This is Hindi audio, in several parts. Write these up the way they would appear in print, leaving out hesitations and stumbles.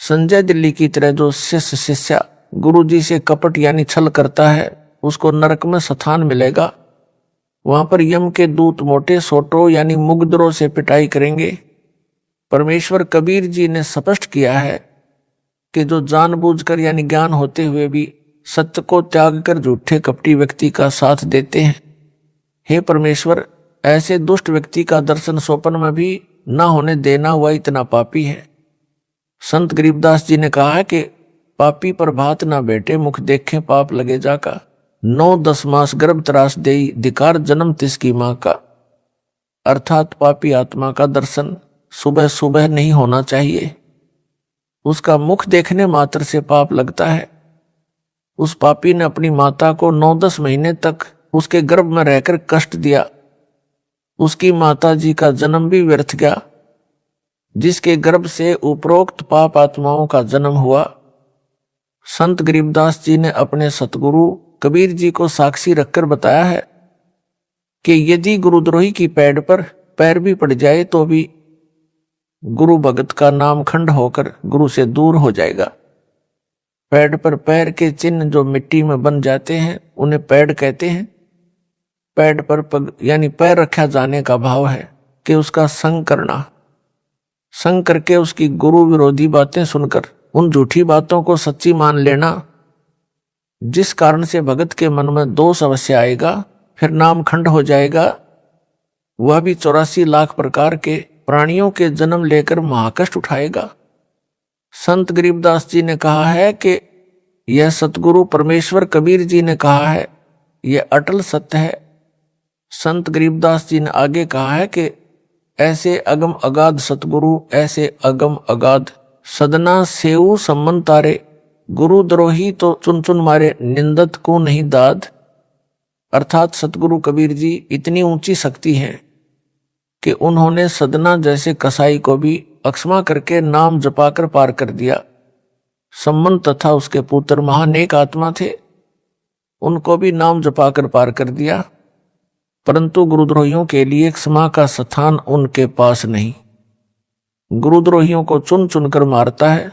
संजय दिल्ली की तरह जो शिष्य गुरु जी से कपट यानी छल करता है उसको नरक में स्थान मिलेगा। वहां पर यम के दूत मोटे सोटों यानी मुगदरों से पिटाई करेंगे। परमेश्वर कबीर जी ने स्पष्ट किया है कि जो जानबूझकर यानी ज्ञान होते हुए भी सत्य को त्याग कर झूठे कपटी व्यक्ति का साथ देते हैं, हे परमेश्वर, ऐसे दुष्ट व्यक्ति का दर्शन स्वप्न में भी ना होने देना वह इतना पापी है। संत गरीबदास जी ने कहा है कि पापी पर भात ना बैठे, मुख देखे पाप लगे जाका। 9-10 मास गर्भ त्रास देई, धिकार जन्म तिसकी माँ का। अर्थात पापी आत्मा का दर्शन सुबह सुबह नहीं होना चाहिए। उसका मुख देखने मात्र से पाप लगता है। उस पापी ने अपनी माता को 9-10 महीने तक उसके गर्भ में रहकर कष्ट दिया। उसकी माता जी का जन्म भी व्यर्थ गया, जिसके गर्भ से उपरोक्त पाप आत्माओं का जन्म हुआ। संत गरीबदास जी ने अपने सतगुरु कबीर जी को साक्षी रखकर बताया है कि यदि गुरुद्रोही की पैड़ पर पैर भी पड़ जाए तो भी गुरु भगत का नाम खंड होकर गुरु से दूर हो जाएगा। पैड पर पैर के चिन्ह जो मिट्टी में बन जाते हैं उन्हें पैड कहते हैं। पैड पर पग यानी पैर रखा जाने का भाव है कि उसका संग करना, संग करके उसकी गुरु विरोधी बातें सुनकर उन झूठी बातों को सच्ची मान लेना, जिस कारण से भगत के मन में दोष अवश्य आएगा, फिर नाम खंड हो जाएगा। वह भी 84 लाख प्रकार के प्राणियों के जन्म लेकर महाकष्ट उठाएगा। संत गरीबदास जी ने कहा है कि यह सतगुरु परमेश्वर कबीर जी ने कहा है, यह अटल सत्य है। संत गरीबदास जी ने आगे कहा है कि ऐसे अगम अगाध सतगुरु, ऐसे अगम अगाध सदना सेऊ सम्मन तारे, गुरु द्रोही तो चुन चुन मारे, निंदत को नहीं दाद। अर्थात सतगुरु कबीर जी इतनी ऊंची शक्ति है कि उन्होंने सदना जैसे कसाई को भी अक्षमा करके नाम जपाकर पार कर दिया। सम्मन तथा उसके पुत्र महानेक आत्मा थे, उनको भी नाम जपाकर पार कर दिया, परंतु गुरुद्रोहियों के लिए क्षमा का स्थान उनके पास नहीं। गुरुद्रोहियों को चुन चुनकर मारता है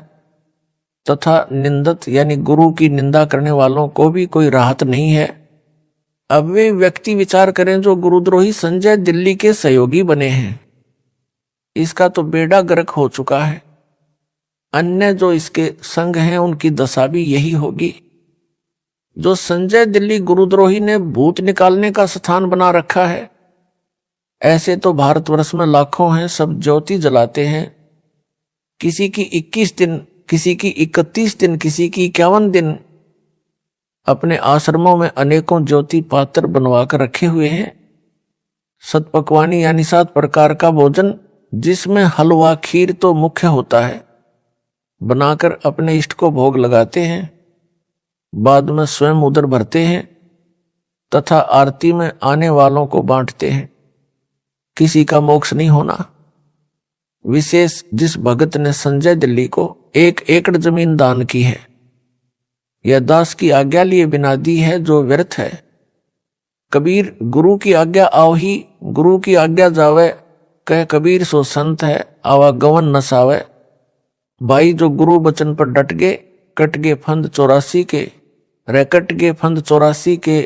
तथा निंदत यानी गुरु की निंदा करने वालों को भी कोई राहत नहीं है। अब वे व्यक्ति विचार करें जो गुरुद्रोही संजय दिल्ली के सहयोगी बने हैं, इसका तो बेड़ा गर्क हो चुका है। अन्य जो इसके संग हैं उनकी दशा भी यही होगी। जो संजय दिल्ली गुरुद्रोही ने भूत निकालने का स्थान बना रखा है, ऐसे तो भारतवर्ष में लाखों हैं, सब ज्योति जलाते हैं। किसी की 21 दिन, किसी की 31 दिन, किसी की 51 दिन अपने आश्रमों में अनेकों ज्योति पात्र बनवा कर रखे हुए हैं। सतपकवानी यानी 7 प्रकार का भोजन, जिसमें हलवा खीर तो मुख्य होता है, बनाकर अपने इष्ट को भोग लगाते हैं, बाद में स्वयं उदर भरते हैं तथा आरती में आने वालों को बांटते हैं। किसी का मोक्ष नहीं होना। विशेष जिस भगत ने संजय दिल्ली को 1 एकड़ जमीन दान की है, यह दास की आज्ञा लिए बिना दी है जो व्यर्थ है। कबीर गुरु की आज्ञा आओ ही, गुरु की आज्ञा जावे, कह कबीर सो संत है, आवागमन न सावे। भाई जो गुरु वचन पर डट गए, कट गए फंद 84 के, रैकट गए फंद 84 के,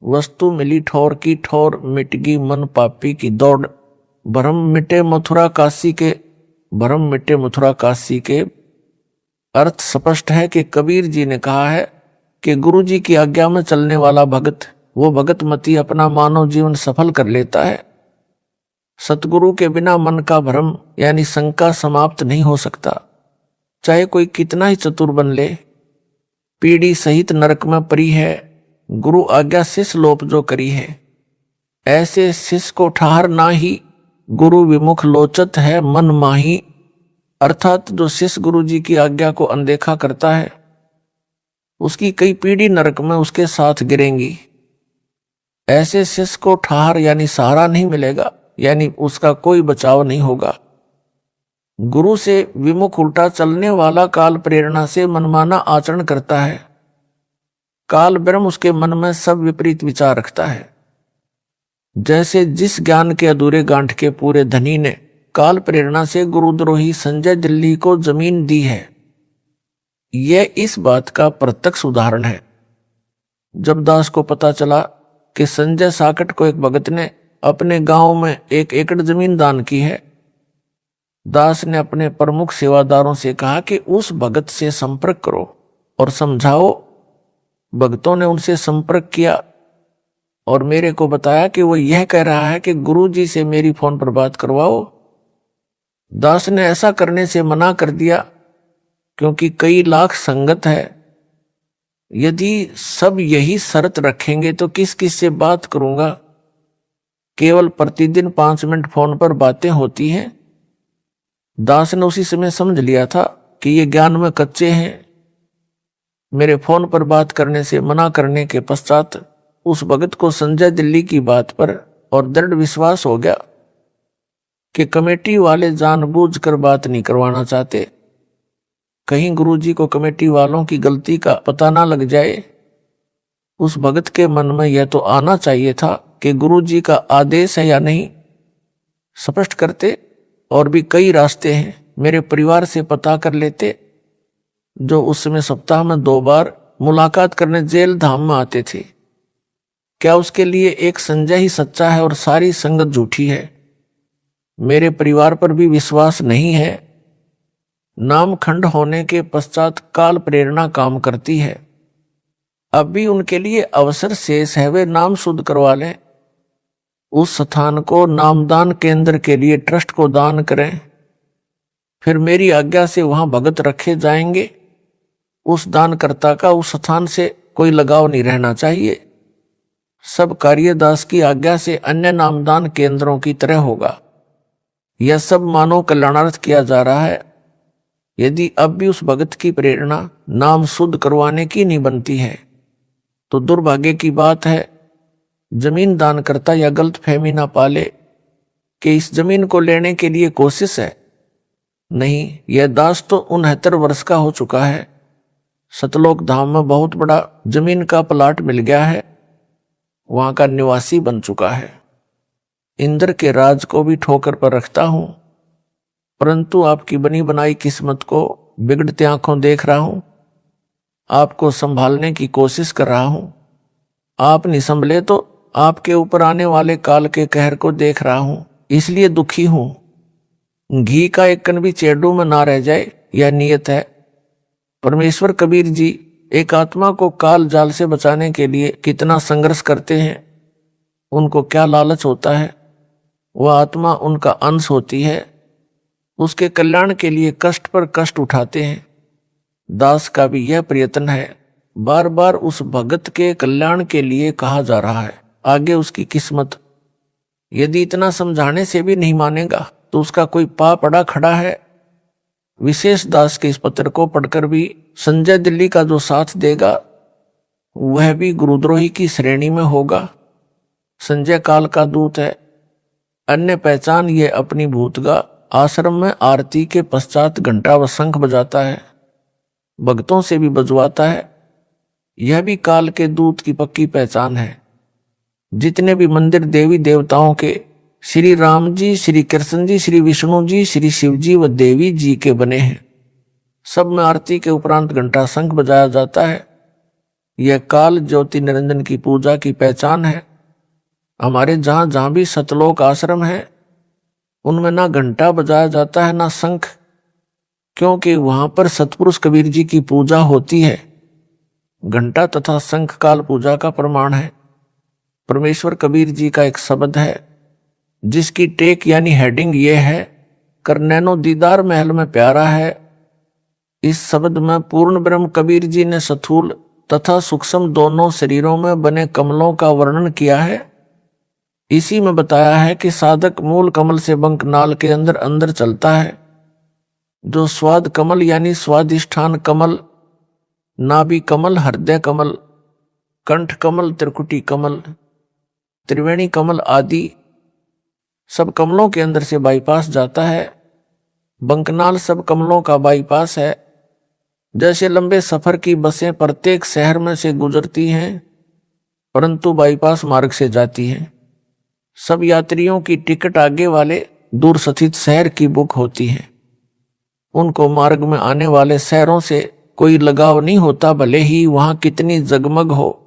वस्तु मिली ठोर की ठोर, मिट गई मन पापी की दौड़। भरम मिटे मथुरा काशी के, भरम मिटे मथुरा काशी के। अर्थ स्पष्ट है कि कबीर जी ने कहा है कि गुरु जी की आज्ञा में चलने वाला भगत, वो भगत मती अपना मानव जीवन सफल कर लेता है। सतगुरु के बिना मन का भ्रम यानी शंका समाप्त नहीं हो सकता, चाहे कोई कितना ही चतुर बन ले। पीढ़ी सहित नरक में परी है, गुरु आज्ञा शिष्य लोप जो करी है। ऐसे शिष्य को ठहर ना ही, गुरु विमुख लोचत है मन माही। अर्थात जो शिष्य गुरु जी की आज्ञा को अनदेखा करता है, उसकी कई पीढ़ी नरक में उसके साथ गिरेंगी। ऐसे शिष्य को ठहर यानी सहारा नहीं मिलेगा, यानी उसका कोई बचाव नहीं होगा। गुरु से विमुख उल्टा चलने वाला काल प्रेरणा से मनमाना आचरण करता है। काल ब्रह्म उसके मन में सब विपरीत विचार रखता है। जैसे जिस ज्ञान के अधूरे गांठ के पूरे धनी ने काल प्रेरणा से गुरुद्रोही संजय दिल्ली को जमीन दी है, यह इस बात का प्रत्यक्ष उदाहरण है। जब दास को पता चला कि संजय साकट को एक भगत ने अपने गांव में 1 एकड़ जमीन दान की है, दास ने अपने प्रमुख सेवादारों से कहा कि उस भगत से संपर्क करो और समझाओ। भगतों ने उनसे संपर्क किया और मेरे को बताया कि वो यह कह रहा है कि गुरुजी से मेरी फोन पर बात करवाओ। दास ने ऐसा करने से मना कर दिया क्योंकि कई लाख संगत है। यदि सब यही शर्त रखेंगे तो किस किस से बात करूंगा, केवल प्रतिदिन 5 मिनट फोन पर बातें होती हैं। दास ने उसी समय समझ लिया था कि ये ज्ञान में कच्चे हैं। मेरे फोन पर बात करने से मना करने के पश्चात उस भगत को संजय दिल्ली की बात पर और दृढ़ विश्वास हो गया कि कमेटी वाले जानबूझकर बात नहीं करवाना चाहते, कहीं गुरुजी को कमेटी वालों की गलती का पता ना लग जाए। उस भगत के मन में यह तो आना चाहिए था कि गुरुजी का आदेश है या नहीं। स्पष्ट करते और भी कई रास्ते हैं, मेरे परिवार से पता कर लेते, जो उस समय सप्ताह में 2 बार मुलाकात करने जेल धाम में आते थे। क्या उसके लिए एक संजय ही सच्चा है और सारी संगत झूठी है? मेरे परिवार पर भी विश्वास नहीं है। नाम खंड होने के पश्चात काल प्रेरणा काम करती है। अब भी उनके लिए अवसर शेष है, वे नाम शुद्ध करवा लें। उस स्थान को नामदान केंद्र के लिए ट्रस्ट को दान करें, फिर मेरी आज्ञा से वहां भगत रखे जाएंगे। उस दानकर्ता का उस स्थान से कोई लगाव नहीं रहना चाहिए। सब कार्य दास की आज्ञा से अन्य नामदान केंद्रों की तरह होगा। यह सब मानव कल्याणार्थ किया जा रहा है। यदि अब भी उस भगत की प्रेरणा नाम शुद्ध करवाने की नहीं बनती है तो दुर्भाग्य की बात है, जमीन दान करता या गलत फहमी ना पाले कि इस जमीन को लेने के लिए कोशिश है। नहीं, यह दास तो 69 वर्ष का हो चुका है। सतलोक धाम में बहुत बड़ा जमीन का प्लाट मिल गया है, वहां का निवासी बन चुका है। इंद्र के राज को भी ठोकर पर रखता हूं, परंतु आपकी बनी बनाई किस्मत को बिगड़ते आंखों देख रहा हूं। आपको संभालने की कोशिश कर रहा हूं। आप नहीं संभले तो आपके ऊपर आने वाले काल के कहर को देख रहा हूं, इसलिए दुखी हूं। घी का एक कण भी चेडू में ना रह जाए, यह नियत है। परमेश्वर कबीर जी एक आत्मा को काल जाल से बचाने के लिए कितना संघर्ष करते हैं। उनको क्या लालच होता है, वह आत्मा उनका अंश होती है। उसके कल्याण के लिए कष्ट पर कष्ट उठाते हैं। दास का भी यह प्रयत्न है। बार बार उस भगत के कल्याण के लिए कहा जा रहा है, आगे उसकी किस्मत। यदि इतना समझाने से भी नहीं मानेगा तो उसका कोई पाप अड़ा खड़ा है। विशेष दास के इस पत्र को पढ़कर भी संजय दिल्ली का जो साथ देगा वह भी गुरुद्रोही की श्रेणी में होगा। संजय काल का दूत है। अन्य पहचान ये अपनी भूतगा आश्रम में आरती के पश्चात घंटा व शंख बजाता है, भक्तों से भी बजवाता है। यह भी काल के दूत की पक्की पहचान है। जितने भी मंदिर देवी देवताओं के श्री राम जी, श्री कृष्ण जी, श्री विष्णु जी, श्री शिव जी व देवी जी के बने हैं, सब में आरती के उपरांत घंटा शंख बजाया जाता है। यह काल ज्योति निरंजन की पूजा की पहचान है। हमारे जहां जहां भी सतलोक आश्रम है उनमें ना घंटा बजाया जाता है ना शंख, क्योंकि वहां पर सतपुरुष कबीर जी की पूजा होती है। घंटा तथा शंख काल पूजा का प्रमाण है। परमेश्वर कबीर जी का एक शब्द है जिसकी टेक यानी हेडिंग ये है, कर नैनो दीदार महल में प्यारा है। इस शब्द में पूर्ण ब्रह्म कबीर जी ने स्थूल तथा सूक्ष्म दोनों शरीरों में बने कमलों का वर्णन किया है। इसी में बताया है कि साधक मूल कमल से बंक नाल के अंदर अंदर चलता है। जो स्वाद कमल यानी स्वादिष्ठान कमल, नाभि कमल, हृदय कमल, कंठ कमल, त्रिकुटी कमल, त्रिवेणी कमल आदि सब कमलों के अंदर से बाईपास जाता है। बंकनाल सब कमलों का बाईपास है। जैसे लंबे सफर की बसें प्रत्येक शहर में से गुजरती हैं परंतु बाईपास मार्ग से जाती हैं। सब यात्रियों की टिकट आगे वाले दूर स्थित शहर की बुक होती है। उनको मार्ग में आने वाले शहरों से कोई लगाव नहीं होता, भले ही वहां कितनी जगमग हो।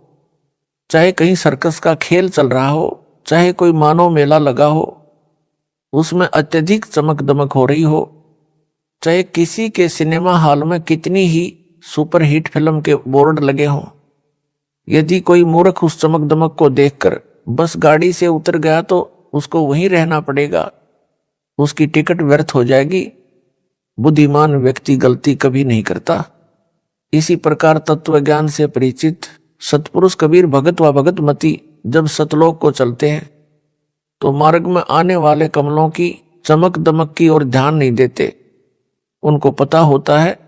चाहे कहीं सर्कस का खेल चल रहा हो, चाहे कोई मानव मेला लगा हो, उसमें अत्यधिक चमक दमक हो रही हो, चाहे किसी के सिनेमा हॉल में कितनी ही सुपरहिट फिल्म के बोर्ड लगे हों, यदि कोई मूर्ख उस चमक दमक को देखकर बस गाड़ी से उतर गया तो उसको वहीं रहना पड़ेगा, उसकी टिकट व्यर्थ हो जाएगी। बुद्धिमान व्यक्ति गलती कभी नहीं करता। इसी प्रकार तत्व ज्ञान से परिचित सतपुरुष कबीर भगत व भगतमती जब सतलोक को चलते हैं तो मार्ग में आने वाले कमलों की चमक दमक की ओर ध्यान नहीं देते। उनको पता होता है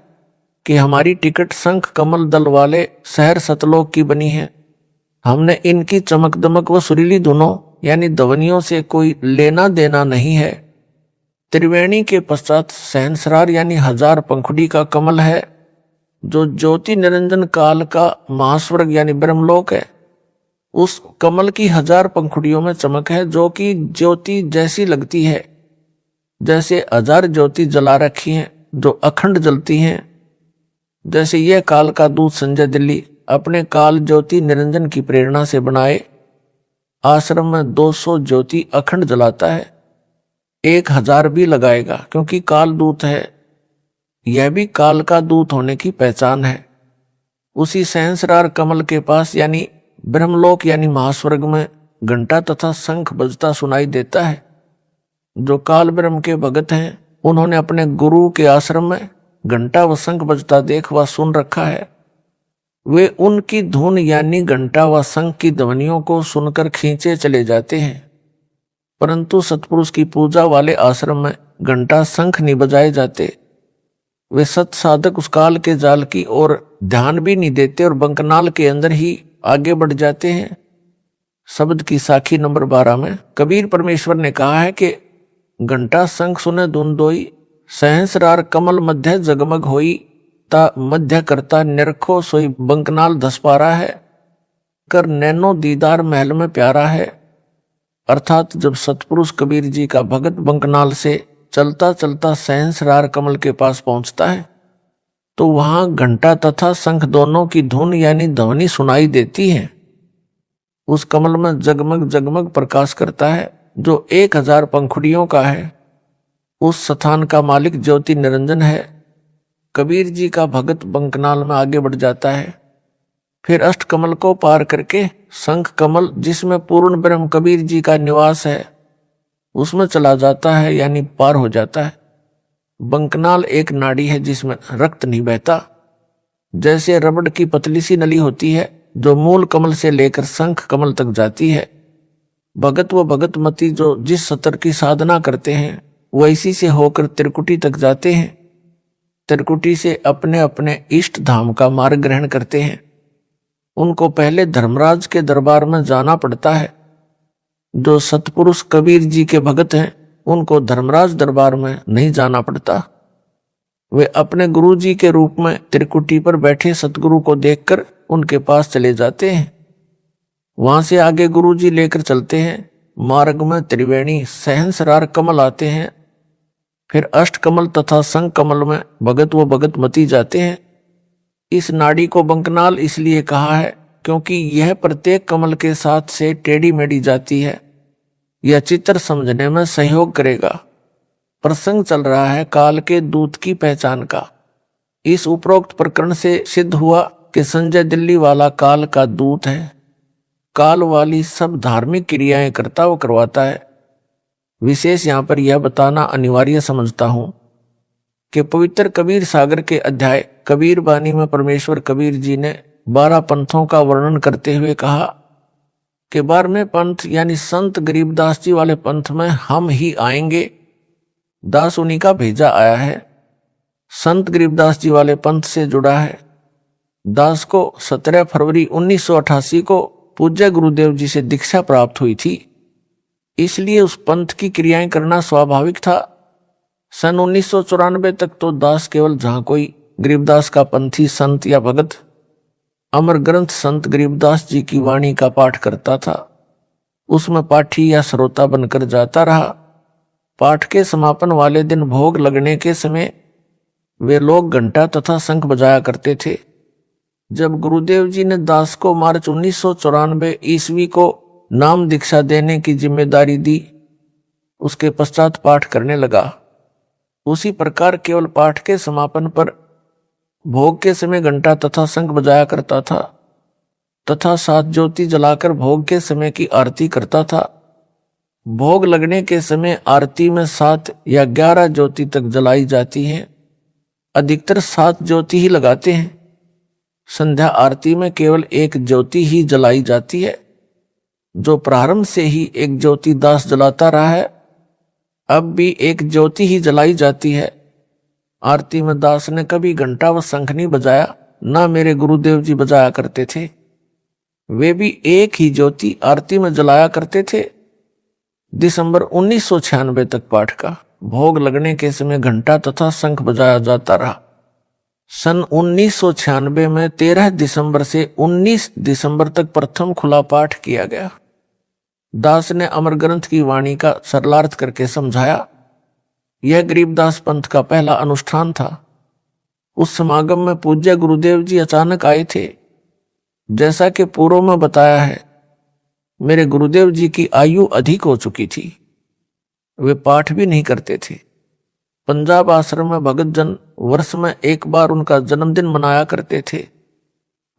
कि हमारी टिकट शंख कमल दल वाले शहर सतलोक की बनी है। हमने इनकी चमक दमक व सुरीली धुनों यानी ध्वनियों से कोई लेना देना नहीं है। त्रिवेणी के पश्चात सहस्रार यानी 1000 पंखुड़ी का कमल है, जो ज्योति निरंजन काल का महास्वर्ग यानी ब्रह्मलोक है। उस कमल की 1000 पंखुड़ियों में चमक है, जो कि ज्योति जैसी लगती है, जैसे 1000 ज्योति जला रखी हैं जो अखंड जलती हैं। जैसे यह काल का दूत संजय दिल्ली अपने काल ज्योति निरंजन की प्रेरणा से बनाए आश्रम में 200 ज्योति अखंड जलाता है, 1000 भी लगाएगा, क्योंकि काल दूत है। यह भी काल का दूत होने की पहचान है। उसी सहस्रार कमल के पास यानी ब्रह्मलोक यानी महास्वर्ग में घंटा तथा शंख बजता सुनाई देता है। जो काल ब्रह्म के भगत हैं, उन्होंने अपने गुरु के आश्रम में घंटा व शंख बजता देख व सुन रखा है। वे उनकी धुन यानी घंटा व शंख की ध्वनियों को सुनकर खींचे चले जाते हैं। परंतु सतपुरुष की पूजा वाले आश्रम में घंटा शंख नहीं बजाए जाते। वे सत साधक उस काल के जाल की ओर ध्यान भी नहीं देते और बंकनाल के अंदर ही आगे बढ़ जाते हैं। शब्द की साखी नंबर 12 में कबीर परमेश्वर ने कहा है कि घंटा शंख सुने धुन दोई, सहस्रार कमल मध्य जगमग होई, ता मध्य करता निरखो सोई बंकनाल 10 है, कर नैनो दीदार महल में प्यारा है। अर्थात जब सतपुरुष कबीर जी का भगत बंकनाल से चलता चलता सहस्रार कमल के पास पहुंचता है तो वहां घंटा तथा शंख दोनों की धुन यानी ध्वनि सुनाई देती है। उस कमल में जगमग जगमग प्रकाश करता है जो 1000 पंखुड़ियों का है। उस स्थान का मालिक ज्योति निरंजन है। कबीर जी का भगत बंकनाल में आगे बढ़ जाता है, फिर अष्ट कमल को पार करके शंख कमल जिसमें पूर्ण ब्रह्म कबीर जी का निवास है उसमें चला जाता है यानी पार हो जाता है। बंकनाल एक नाड़ी है जिसमें रक्त नहीं बहता। जैसे रबड़ की पतली सी नली होती है जो मूल कमल से लेकर शंख कमल तक जाती है। भगत व भगतमती जो जिस सतर की साधना करते हैं वैसी से होकर त्रिकुटी तक जाते हैं। त्रिकुटी से अपने अपने इष्ट धाम का मार्ग ग्रहण करते हैं। उनको पहले धर्मराज के दरबार में जाना पड़ता है। जो सतपुरुष कबीर जी के भगत हैं उनको धर्मराज दरबार में नहीं जाना पड़ता। वे अपने गुरु जी के रूप में त्रिकुटी पर बैठे सतगुरु को देखकर उनके पास चले जाते हैं। वहां से आगे गुरु जी लेकर चलते हैं। मार्ग में त्रिवेणी सहस्रार कमल आते हैं, फिर अष्ट कमल तथा शंख कमल में भगत व भगतमती जाते हैं। इस नाड़ी को बंकनाल इसलिए कहा है क्योंकि यह प्रत्येक कमल के साथ से टेढ़ी मेढ़ी जाती है। यह चित्र समझने में सहयोग करेगा। प्रसंग चल रहा है काल के दूत की पहचान का। इस उपरोक्त प्रकरण से सिद्ध हुआ कि संजय दिल्ली वाला काल का दूत है। काल वाली सब धार्मिक क्रियाएं करता व करवाता है। विशेष यहाँ पर यह बताना अनिवार्य समझता हूं कि पवित्र कबीर सागर के अध्याय कबीर बानी में परमेश्वर कबीर जी ने 12 पंथों का वर्णन करते हुए कहा कि 12वें पंथ यानी संत गरीबदास जी वाले पंथ में हम ही आएंगे। दास उन्हीं का भेजा आया है। संत गरीबदास जी वाले पंथ से जुड़ा है। दास को 17 फरवरी 1988 को पूज्य गुरुदेव जी से दीक्षा प्राप्त हुई थी, इसलिए उस पंथ की क्रियाएं करना स्वाभाविक था। सन 1994 तक तो दास केवल जहां कोई गरीबदास का पंथी संत या भगत अमर ग्रंथ संत गरीबदास जी की वाणी का पाठ करता था, उसमें पाठी या श्रोता बनकर जाता रहा। पाठ के समापन वाले दिन भोग लगने के समय वे लोग घंटा तथा शंख बजाया करते थे। जब गुरुदेव जी ने दास को मार्च 1994 ईस्वी को नाम दीक्षा देने की जिम्मेदारी दी, उसके पश्चात पाठ करने लगा। उसी प्रकार केवल पाठ के समापन पर भोग के समय घंटा तथा शंख बजाया करता था तथा 7 ज्योति जलाकर भोग के समय की आरती करता था। भोग लगने के समय आरती में 7 या 11 ज्योति तक जलाई जाती है। अधिकतर 7 ज्योति ही लगाते हैं। संध्या आरती में केवल 1 ज्योति ही जलाई जाती है, जो प्रारंभ से ही 1 ज्योति दास जलाता रहा है। अब भी 1 ज्योति ही जलाई जाती है। आरती में दास ने कभी घंटा व शंख नहीं बजाया, ना मेरे गुरुदेव जी बजाया करते थे। वे भी 1 ही ज्योति आरती में जलाया करते थे। दिसंबर 1996 तक पाठ का भोग लगने के समय घंटा तथा शंख बजाया जाता रहा। सन 1996 में 13 दिसंबर से 19 दिसंबर तक प्रथम खुला पाठ किया गया। दास ने अमर ग्रंथ की वाणी का सरलार्थ करके समझाया। यह गरीबदास पंथ का पहला अनुष्ठान था। उस समागम में पूज्य गुरुदेव जी अचानक आए थे। जैसा कि पूर्व में बताया है, मेरे गुरुदेव जी की आयु अधिक हो चुकी थी। वे पाठ भी नहीं करते थे। पंजाब आश्रम में भगत जन वर्ष में 1 बार उनका जन्मदिन मनाया करते थे।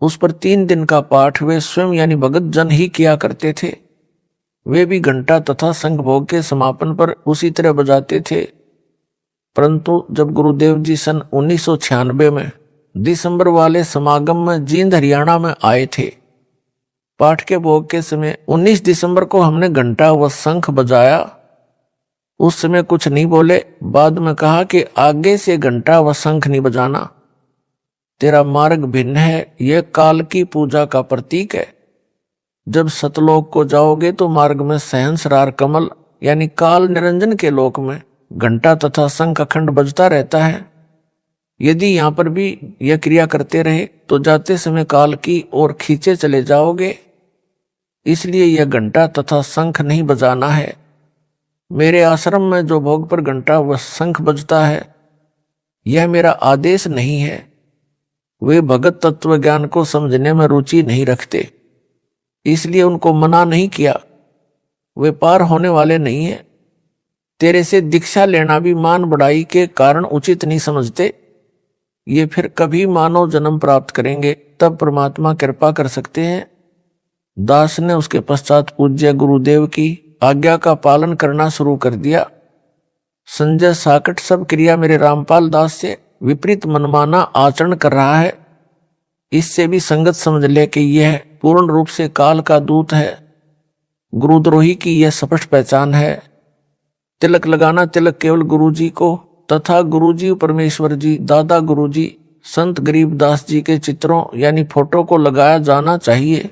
उस पर 3 दिन का पाठ वे स्वयं यानी भगत जन ही किया करते थे। वे भी घंटा तथा शंख भोग के समापन पर उसी तरह बजाते थे। परंतु जब गुरुदेव जी सन 1996 में दिसंबर वाले समागम में जींद हरियाणा में आए थे, पाठ के भोग के समय 19 दिसंबर को हमने घंटा व शंख बजाया। उस समय कुछ नहीं बोले। बाद में कहा कि आगे से घंटा व शंख नहीं बजाना, तेरा मार्ग भिन्न है, यह काल की पूजा का प्रतीक है। जब सतलोक को जाओगे तो मार्ग में सहस्रार कमल यानी काल निरंजन के लोक में घंटा तथा शंख अखंड बजता रहता है। यदि यहाँ पर भी यह क्रिया करते रहे तो जाते समय काल की ओर खींचे चले जाओगे। इसलिए यह घंटा तथा शंख नहीं बजाना है। मेरे आश्रम में जो भोग पर घंटा व शंख बजता है, यह मेरा आदेश नहीं है। वे भगत तत्व ज्ञान को समझने में रुचि नहीं रखते, इसलिए उनको मना नहीं किया। वे पार होने वाले नहीं है। तेरे से दीक्षा लेना भी मान बढ़ाई के कारण उचित नहीं समझते। ये फिर कभी मानव जन्म प्राप्त करेंगे, तब परमात्मा कृपा कर सकते हैं। दास ने उसके पश्चात पूज्य गुरुदेव की आज्ञा का पालन करना शुरू कर दिया। संजय साकट सब क्रिया मेरे रामपाल दास से विपरीत मनमाना आचरण कर रहा है। इससे भी संगत समझ ले कि यह पूर्ण रूप से काल का दूत है। गुरुद्रोही की यह स्पष्ट पहचान है। तिलक लगाना तिलक केवल गुरुजी को तथा गुरुजी परमेश्वर जी, दादा गुरुजी, संत गरीबदास जी के चित्रों यानी फोटो को लगाया जाना चाहिए।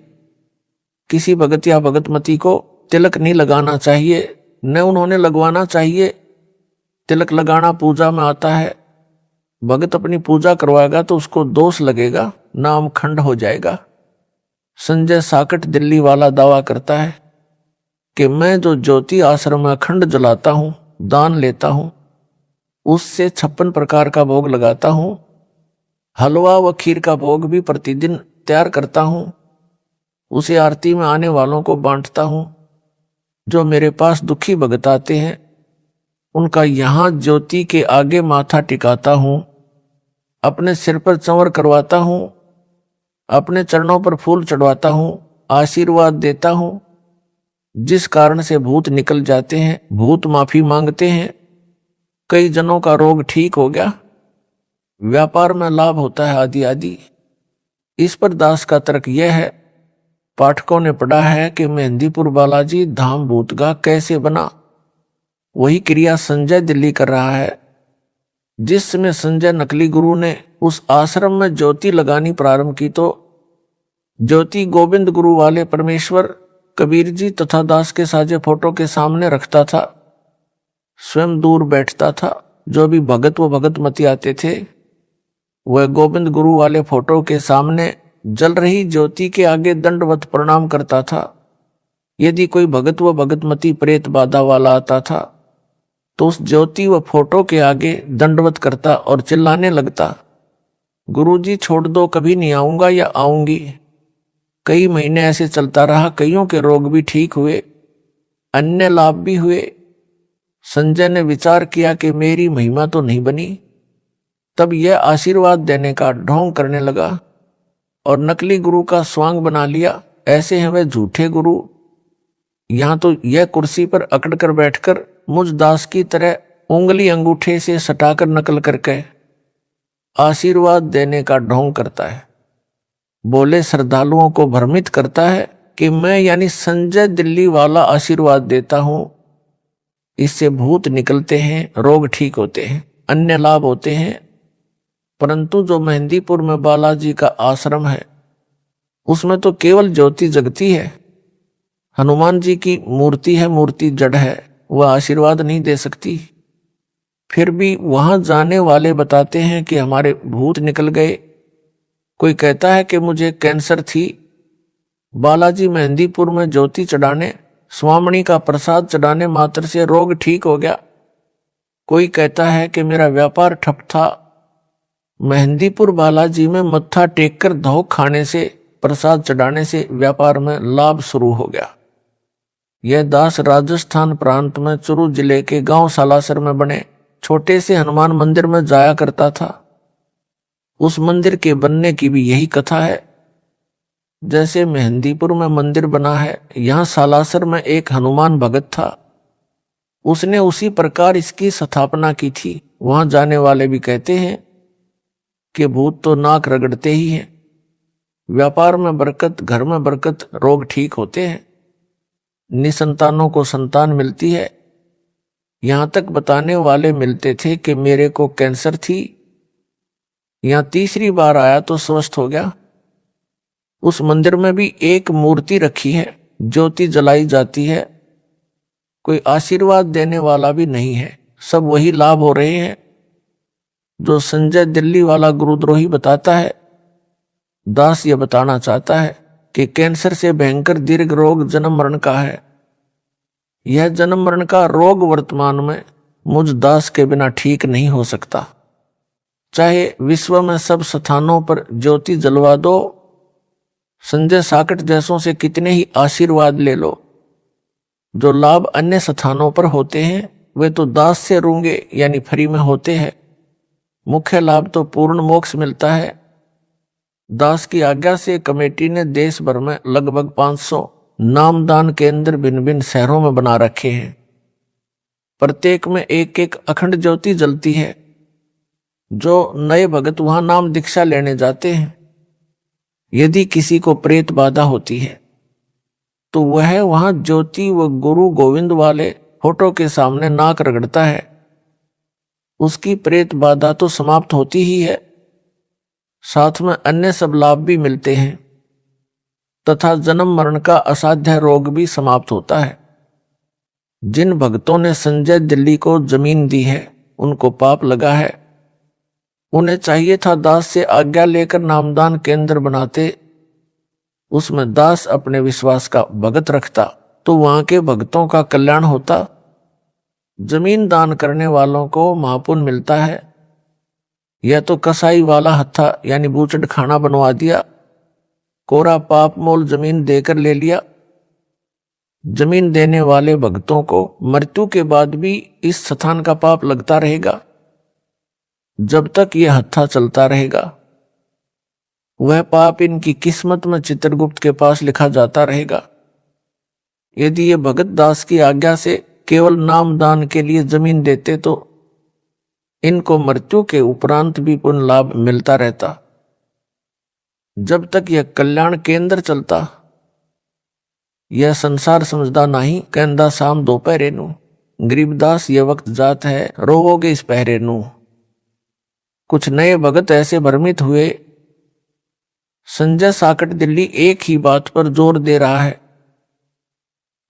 किसी भगत या भगतमती को तिलक नहीं लगाना चाहिए, न उन्होंने लगवाना चाहिए। तिलक लगाना पूजा में आता है। भगत अपनी पूजा करवाएगा तो उसको दोष लगेगा, नाम खंड हो जाएगा। संजय साकट दिल्ली वाला दावा करता है कि मैं जो ज्योति आश्रम में अखंड जलाता हूं, दान लेता हूं, उससे 56 प्रकार का भोग लगाता हूं। हलवा व खीर का भोग भी प्रतिदिन तैयार करता हूं। उसे आरती में आने वालों को बांटता हूं। जो मेरे पास दुखी भगत आते हैं, उनका यहां ज्योति के आगे माथा टिकाता हूं। अपने सिर पर चंवर करवाता हूं। अपने चरणों पर फूल चढ़वाता हूं। आशीर्वाद देता हूं। जिस कारण से भूत निकल जाते हैं, भूत माफी मांगते हैं। कई जनों का रोग ठीक हो गया। व्यापार में लाभ होता है, आदि आदि। इस पर दास का तर्क यह है, पाठकों ने पढ़ा है कि मेहंदीपुर बालाजी धाम भूतगा कैसे बना। वही क्रिया संजय दिल्ली कर रहा है। जिस समय संजय नकली गुरु ने उस आश्रम में ज्योति लगानी प्रारंभ की तो ज्योति गोविंद गुरु वाले परमेश्वर कबीर जी तथा दास के साजे फोटो के सामने रखता था। स्वयं दूर बैठता था। जो भी भगत व भगतमती आते थे, वह गोविंद गुरु वाले फोटो के सामने जल रही ज्योति के आगे दंडवत प्रणाम करता था। यदि कोई भगत व भगतमती प्रेत बाधा वाला आता था तो उस ज्योति व फोटो के आगे दंडवत करता और चिल्लाने लगता, गुरुजी छोड़ दो, कभी नहीं आऊंगा या आऊंगी। कई महीने ऐसे चलता रहा, कईयों के रोग भी ठीक हुए, अन्य लाभ भी हुए। संजय ने विचार किया कि मेरी महिमा तो नहीं बनी। तब यह आशीर्वाद देने का ढोंग करने लगा और नकली गुरु का स्वांग बना लिया। ऐसे हैं वे झूठे गुरु। यहां तो यह कुर्सी पर अकड़ कर बैठकर मुझ दास की तरह उंगली अंगूठे से सटाकर नकल करके आशीर्वाद देने का ढोंग करता है। बोले श्रद्धालुओं को भ्रमित करता है कि मैं यानी संजय दिल्ली वाला आशीर्वाद देता हूं, इससे भूत निकलते हैं, रोग ठीक होते हैं, अन्य लाभ होते हैं। परंतु जो मेहंदीपुर में बालाजी का आश्रम है उसमें तो केवल ज्योति जगती है। हनुमान जी की मूर्ति है, मूर्ति जड़ है, वह आशीर्वाद नहीं दे सकती। फिर भी वहां जाने वाले बताते हैं कि हमारे भूत निकल गए। कोई कहता है कि मुझे कैंसर थी, बालाजी मेहंदीपुर में ज्योति चढ़ाने, स्वामणी का प्रसाद चढ़ाने मात्र से रोग ठीक हो गया। कोई कहता है कि मेरा व्यापार ठप था, मेहंदीपुर बालाजी में मत्था टेक कर धो खाने से, प्रसाद चढ़ाने से व्यापार में लाभ शुरू हो गया। यह दास राजस्थान प्रांत में चुरू जिले के गांव सालासर में बने छोटे से हनुमान मंदिर में जाया करता था। उस मंदिर के बनने की भी यही कथा है। जैसे मेहंदीपुर में मंदिर बना है, यहां सालासर में एक हनुमान भगत था, उसने उसी प्रकार इसकी स्थापना की थी। वहां जाने वाले भी कहते हैं कि भूत तो नाक रगड़ते ही हैं। व्यापार में बरकत, घर में बरकत, रोग ठीक होते हैं, निसंतानों को संतान मिलती है। यहां तक बताने वाले मिलते थे कि मेरे को कैंसर थी, यहां तीसरी बार आया तो स्वस्थ हो गया। उस मंदिर में भी एक मूर्ति रखी है, ज्योति जलाई जाती है, कोई आशीर्वाद देने वाला भी नहीं है। सब वही लाभ हो रहे हैं जो संजय दिल्ली वाला गुरुद्रोही बताता है। दास यह बताना चाहता है कि कैंसर से भयंकर दीर्घ रोग जन्म मरण का है। यह जन्म मरण का रोग वर्तमान में मुझ दास के बिना ठीक नहीं हो सकता। चाहे विश्व में सब स्थानों पर ज्योति जलवा दो, संजय साकट जैसों से कितने ही आशीर्वाद ले लो, जो लाभ अन्य स्थानों पर होते हैं वे तो दास से रूंगे यानी फ्री में होते हैं। मुख्य लाभ तो पूर्ण मोक्ष मिलता है। दास की आज्ञा से कमेटी ने देश भर में लगभग 500 नामदान केंद्र भिन्न भिन्न शहरों में बना रखे हैं। प्रत्येक में एक एक अखंड ज्योति जलती है। जो नए भगत वहां नाम दीक्षा लेने जाते हैं, यदि किसी को प्रेत बाधा होती है तो वह वहां ज्योति व गुरु गोविंद वाले फोटो के सामने नाक रगड़ता है, उसकी प्रेत बाधा तो समाप्त होती ही है, साथ में अन्य सब लाभ भी मिलते हैं तथा जन्म मरण का असाध्य रोग भी समाप्त होता है। जिन भक्तों ने संजय दिल्ली को जमीन दी है उनको पाप लगा है। उन्हें चाहिए था दास से आज्ञा लेकर नामदान केंद्र बनाते, उसमें दास अपने विश्वास का भगत रखता तो वहां के भक्तों का कल्याण होता। जमीन दान करने वालों को महापुण्य मिलता है। यह तो कसाई वाला हत्था यानी बूचड़ खाना बनवा दिया, कोरा पाप मोल जमीन देकर ले लिया। जमीन देने वाले भक्तों को मृत्यु के बाद भी इस स्थान का पाप लगता रहेगा। जब तक यह हत्था चलता रहेगा वह पाप इनकी किस्मत में चित्रगुप्त के पास लिखा जाता रहेगा। यदि ये भगत दास की आज्ञा से केवल नाम दान के लिए जमीन देते तो इनको मृत्यु के उपरांत भी पुण्य लाभ मिलता रहता। जब तक यह कल्याण केंद्र चलता, यह संसार समझदा नहीं, कहंदा शाम दोपहरे नू, गरीबदास ये वक्त जात है, रोवोगे इस पहरे नू। कुछ नए भगत ऐसे भ्रमित हुए। संजय साकट दिल्ली एक ही बात पर जोर दे रहा है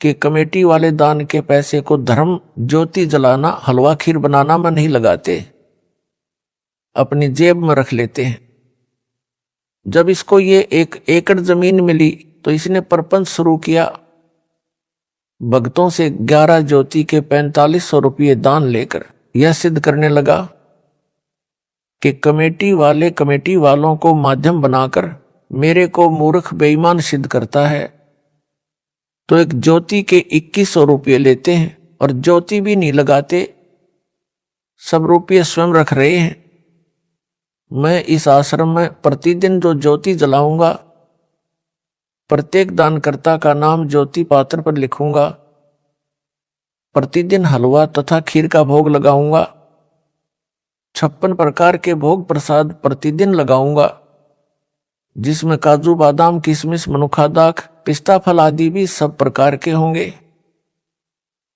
कि कमेटी वाले दान के पैसे को धर्म ज्योति जलाना, हलवा खीर बनाना में नहीं लगाते, अपनी जेब में रख लेते हैं। जब इसको ये 1 एकड़ जमीन मिली तो इसने प्रपंच शुरू किया भक्तों से 11 ज्योति के 4500 रुपये दान लेकर यह सिद्ध करने लगा कि कमेटी वालों को माध्यम बनाकर मेरे को मूर्ख बेईमान सिद्ध करता है। तो एक ज्योति के 2100 रुपये लेते हैं और ज्योति भी नहीं लगाते, सब रुपये स्वयं रख रहे हैं। मैं इस आश्रम में प्रतिदिन जो ज्योति जलाऊंगा, प्रत्येक दानकर्ता का नाम ज्योति पात्र पर लिखूंगा। प्रतिदिन हलवा तथा खीर का भोग लगाऊंगा। 56 प्रकार के भोग प्रसाद प्रतिदिन लगाऊंगा, जिसमें काजू बादाम किशमिश मनुखा दाख पिस्ता फल आदि भी सब प्रकार के होंगे।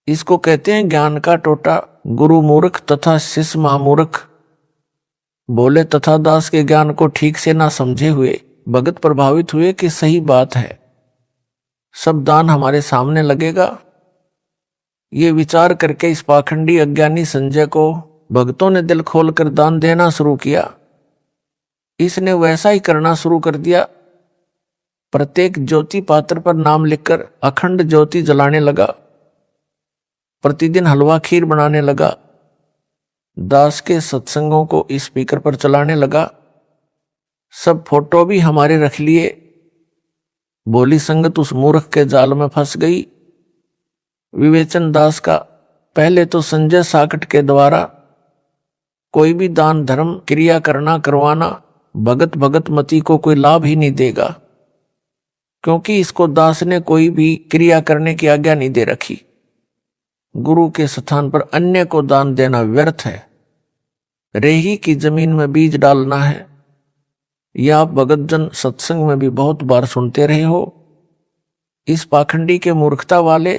इसको कहते हैं ज्ञान का टोटा। गुरु मूर्ख तथा शिष्य महामूर्ख, बोले तथा दास के ज्ञान को ठीक से ना समझे हुए भगत प्रभावित हुए कि सही बात है, सब दान हमारे सामने लगेगा। ये विचार करके इस पाखंडी अज्ञानी संजय को भक्तों ने दिल खोलकर दान देना शुरू किया। इसने वैसा ही करना शुरू कर दिया। प्रत्येक ज्योति पात्र पर नाम लिखकर अखंड ज्योति जलाने लगा। प्रतिदिन हलवा खीर बनाने लगा। दास के सत्संगों को स्पीकर पर चलाने लगा। सब फोटो भी हमारे रख लिए। बोली संगत उस मूर्ख के जाल में फंस गई। विवेचन दास का पहले तो संजय साकट के द्वारा कोई भी दान धर्म क्रिया करवाना भगत मती को कोई लाभ ही नहीं देगा, क्योंकि इसको दास ने कोई भी क्रिया करने की आज्ञा नहीं दे रखी। गुरु के स्थान पर अन्य को दान देना व्यर्थ है। रेही की जमीन में बीज डालना है। यह आप भगत जन सत्संग में भी बहुत बार सुनते रहे हो। इस पाखंडी के मूर्खता वाले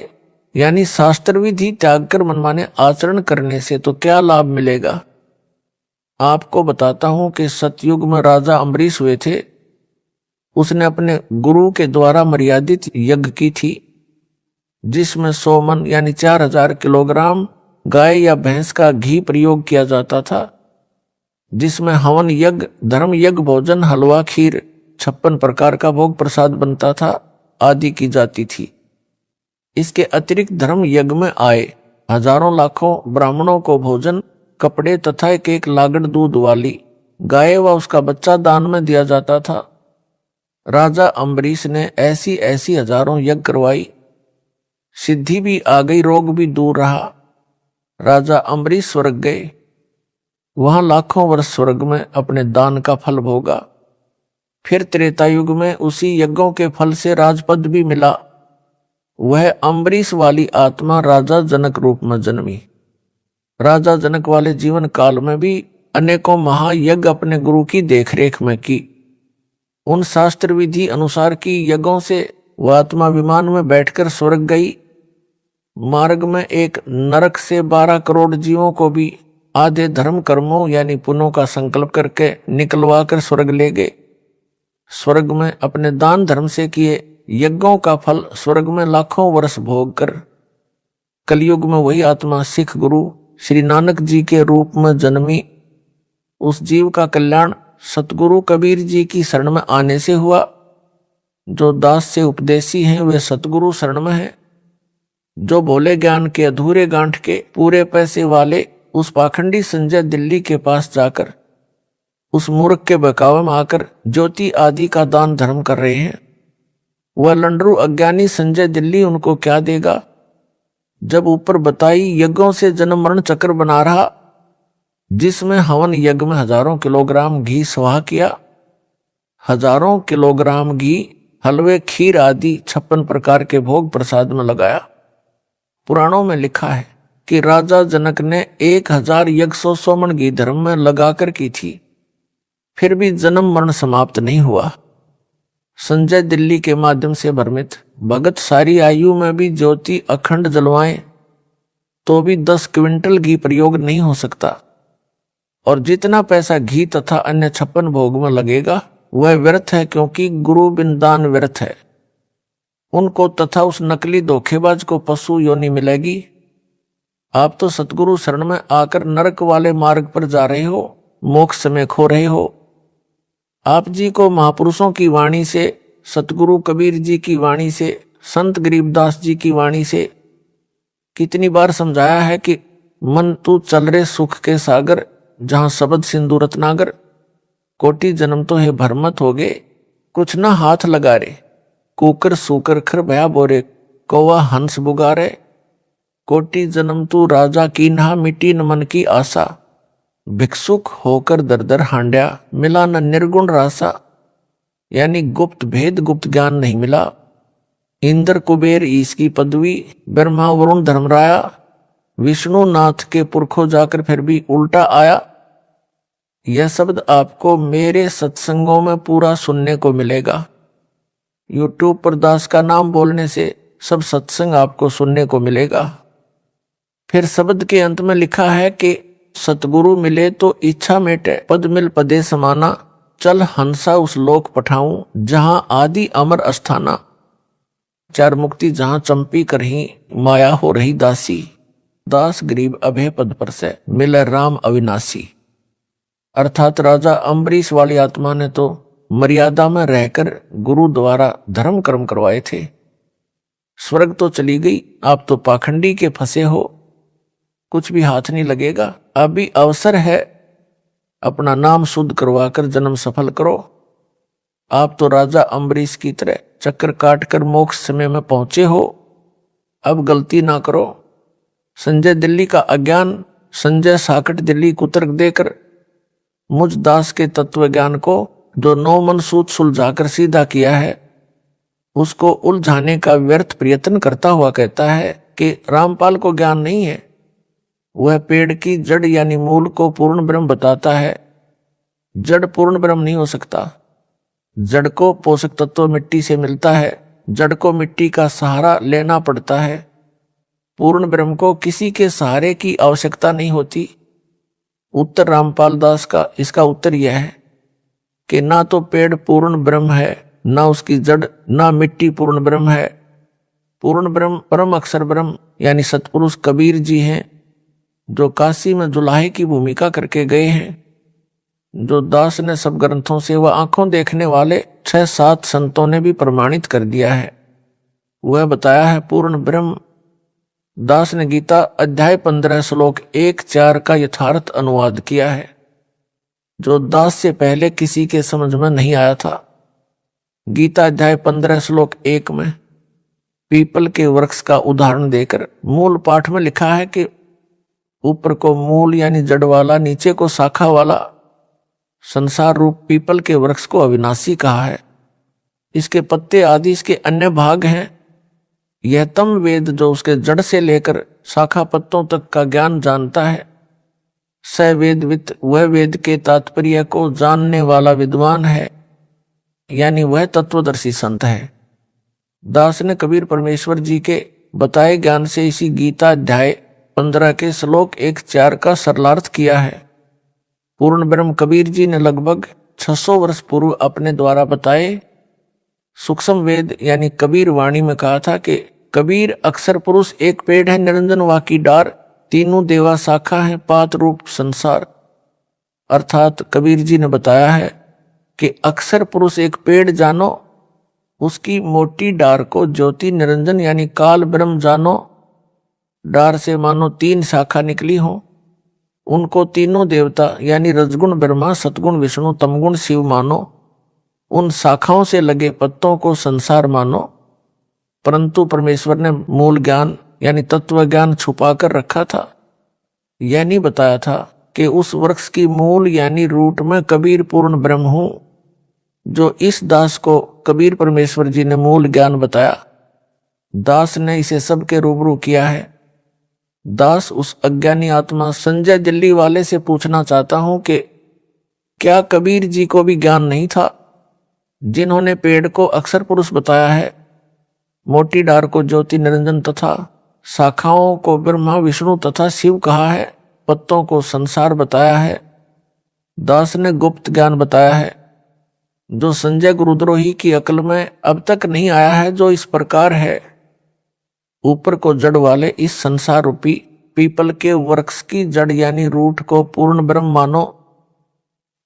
यानी शास्त्र विधि त्याग कर मनमाने आचरण करने से तो क्या लाभ मिलेगा। आपको बताता हूं कि सतयुग में राजा अम्बरीश हुए थे। उसने अपने गुरु के द्वारा मर्यादित यज्ञ की थी, जिसमें 100 मन यानी 4000 किलोग्राम गाय या भैंस का घी प्रयोग किया जाता था, जिसमें हवन यज्ञ धर्म यज्ञ भोजन हलवा खीर 56 प्रकार का भोग प्रसाद बनता था आदि की जाती थी। इसके अतिरिक्त धर्म यज्ञ में आए हजारों लाखों ब्राह्मणों को भोजन कपड़े तथा एक लागड़ दूध वाली गाय व उसका बच्चा दान में दिया जाता था। राजा अम्बरीश ने ऐसी हजारों यज्ञ करवाई। सिद्धि भी आ गई, रोग भी दूर रहा। राजा अम्बरीश स्वर्ग गए। वहां लाखों वर्ष स्वर्ग में अपने दान का फल भोगा। फिर त्रेता युग में उसी यज्ञों के फल से राजपद भी मिला। वह अम्बरीश वाली आत्मा राजा जनक रूप में जन्मी। राजा जनक वाले जीवन काल में भी अनेकों महायज्ञ अपने गुरु की देखरेख में की। उन शास्त्र विधि अनुसार की यज्ञों से वह आत्मा विमान में बैठकर स्वर्ग गई। मार्ग में एक नरक से 12 करोड़ जीवों को भी आधे धर्म कर्मों यानी पुण्यों का संकल्प करके निकलवा कर स्वर्ग ले गए। स्वर्ग में अपने दान धर्म से किए यज्ञों का फल स्वर्ग में लाखों वर्ष भोग कर कलयुग में वही आत्मा सिख गुरु श्री नानक जी के रूप में जन्मी। उस जीव का कल्याण सतगुरु कबीर जी की शरण में आने से हुआ। जो दास से उपदेशी हैं वे सतगुरु शरण में हैं। जो भोले ज्ञान के अधूरे गांठ के पूरे पैसे वाले उस पाखंडी संजय दिल्ली के पास जाकर उस मूर्ख के बहकावे में आकर ज्योति आदि का दान धर्म कर रहे हैं। वह लंडरू अज्ञानी संजय दिल्ली उनको क्या देगा, जब ऊपर बताई यज्ञों से जन्म मरण चक्र बना रहा, जिसमें हवन यज्ञ में हजारों किलोग्राम घी स्वाहा किया। हजारों किलोग्राम घी हलवे खीर आदि 56 प्रकार के भोग प्रसाद में लगाया। पुराणों में लिखा है कि राजा जनक ने 1000 यज्ञ 100 मन घी धर्म में लगाकर की थी, फिर भी जन्म मरण समाप्त नहीं हुआ। संजय दिल्ली के माध्यम से भ्रमित भगत सारी आयु में भी ज्योति अखंड जलवाएं तो भी 10 क्विंटल घी प्रयोग नहीं हो सकता, और जितना पैसा घी तथा अन्य 56 भोग में लगेगा वह व्यर्थ है, क्योंकि गुरु बिन दान व्यर्थ है। उनको तथा उस नकली धोखेबाज को पशु योनि मिलेगी। आप तो सतगुरु शरण में आकर नरक वाले मार्ग पर जा रहे हो, मोक्ष में खो रहे हो। आप जी को महापुरुषों की वाणी से, सतगुरु कबीर जी की वाणी से संत गरीबदास जी की वाणी से कितनी बार समझाया है कि मन तू चल रे सुख के सागर, जहां शब्द सिंधु रत्नागर, कोटि जन्म तो है भरमत हो गए, कुछ ना हाथ लगा रे, कुकर सूकर खर भया बोरे, कौवा हंस बुगारे, कोटि जन्म तू राजा की नहा, मिट्टी न मन की आशा, भिक्षुक होकर दर दर हांड्या, मिला न निर्गुण रासा। यानी गुप्त भेद गुप्त ज्ञान नहीं मिला। इंद्र कुबेर ईश की पदवी, ब्रह्मा वरुण धर्मराया, विष्णु नाथ के पुरखों जाकर फिर भी उल्टा आया। यह शब्द आपको मेरे सत्संगों में पूरा सुनने को मिलेगा। यूट्यूब पर दास का नाम बोलने से सब सत्संग आपको सुनने को मिलेगा। फिर शब्द के अंत में लिखा है कि सतगुरु मिले तो इच्छा मेटे, पद मिल पदे समाना, चल हंसा उस लोक पठाऊं, जहां आदि अमर अस्थाना, चार मुक्ति जहां चंपी करही, माया हो रही दासी, दास गरीब अभय पद पर से, मिले राम अविनाशी। अर्थात राजा अम्बरीश वाली आत्मा ने तो मर्यादा में रहकर गुरु द्वारा धर्म कर्म करवाए थे। स्वर्ग तो चली गई, आप तो पाखंडी के फंसे हो, कुछ भी हाथ नहीं लगेगा। अभी अवसर है, अपना नाम शुद्ध करवाकर जन्म सफल करो। आप तो राजा अम्बरीश की तरह चक्कर काट कर मोक्ष समय में पहुंचे हो, अब गलती ना करो। संजय दिल्ली का अज्ञान संजय साकट दिल्ली को तर्क देकर मुझ दास के तत्व ज्ञान को जो 9 मन सूत सुलझाकर सीधा किया है, उसको उलझाने का व्यर्थ प्रयत्न करता हुआ कहता है कि रामपाल को ज्ञान नहीं है। वह पेड़ की जड़ यानी मूल को पूर्ण ब्रह्म बताता है। जड़ पूर्ण ब्रह्म नहीं हो सकता। जड़ को पोषक तत्व मिट्टी से मिलता है, जड़ को मिट्टी का सहारा लेना पड़ता है। पूर्ण ब्रह्म को किसी के सहारे की आवश्यकता नहीं होती। उत्तर रामपाल दास का इसका उत्तर यह है कि ना तो पेड़ पूर्ण ब्रह्म है, ना उसकी जड़, ना मिट्टी पूर्ण ब्रह्म है। पूर्ण ब्रह्म परम अक्षर ब्रह्म यानी सतपुरुष कबीर जी हैं, जो काशी में जुलाहे की भूमिका करके गए हैं, जो दास ने सब ग्रंथों से वह आंखों देखने वाले 6-7 संतों ने भी प्रमाणित कर दिया है। वह बताया है पूर्ण ब्रह्म। दास ने गीता अध्याय 15 श्लोक 1-4 का यथार्थ अनुवाद किया है, जो दास से पहले किसी के समझ में नहीं आया था। गीता अध्याय 15 श्लोक 1 में पीपल के वृक्ष का उदाहरण देकर मूल पाठ में लिखा है कि ऊपर को मूल यानी जड़ वाला, नीचे को शाखा वाला संसार रूप पीपल के वृक्ष को अविनाशी कहा है। इसके पत्ते आदि इसके अन्य भाग हैं। यह तम वेद जो उसके जड़ से लेकर शाखा पत्तों तक का ज्ञान जानता है, स वेदवित, वह वेद के तात्पर्य को जानने वाला विद्वान है, यानी वह तत्वदर्शी संत है। दास ने कबीर परमेश्वर जी के बताए ज्ञान से इसी गीता अध्याय 15 के श्लोक 1-4 का सरलार्थ किया है। पूर्ण ब्रह्म कबीर जी ने लगभग 600 वर्ष पूर्व अपने द्वारा बताए सूक्ष्म वेद यानी कबीर वाणी में कहा था कि कबीर अक्षर पुरुष एक पेड़ है, निरंजन वाकी डार, तीनों देवा शाखा है, पात रूप संसार। अर्थात कबीर जी ने बताया है कि अक्षर पुरुष एक पेड़ जानो, उसकी मोटी डार को ज्योति निरंजन यानी काल ब्रह्म जानो। डार से मानो 3 शाखा निकली हो, उनको तीनों देवता यानी रजगुण ब्रह्मा, सतगुण विष्णु, तमगुण शिव मानो। उन शाखाओं से लगे पत्तों को संसार मानो। परंतु परमेश्वर ने मूल ज्ञान यानी तत्व ज्ञान छुपा कर रखा था। यह नहीं बताया था कि उस वृक्ष की मूल यानी रूट में कबीर पूर्ण ब्रह्म हूं, जो इस दास को कबीर परमेश्वर जी ने मूल ज्ञान बताया। दास ने इसे सबके रूबरू किया है। दास उस अज्ञानी आत्मा संजय दिल्ली वाले से पूछना चाहता हूं कि क्या कबीर जी को भी ज्ञान नहीं था, जिन्होंने पेड़ को अक्षर पुरुष बताया है, मोटी डार को ज्योति निरंजन तथा शाखाओं को ब्रह्मा विष्णु तथा शिव कहा है, पत्तों को संसार बताया है। दास ने गुप्त ज्ञान बताया है जो संजय गुरुद्रोही की अकल में अब तक नहीं आया है, जो इस प्रकार है। ऊपर को जड़ वाले इस संसार रूपी पीपल के वृक्ष की जड़ यानी रूट को पूर्ण ब्रह्म मानो।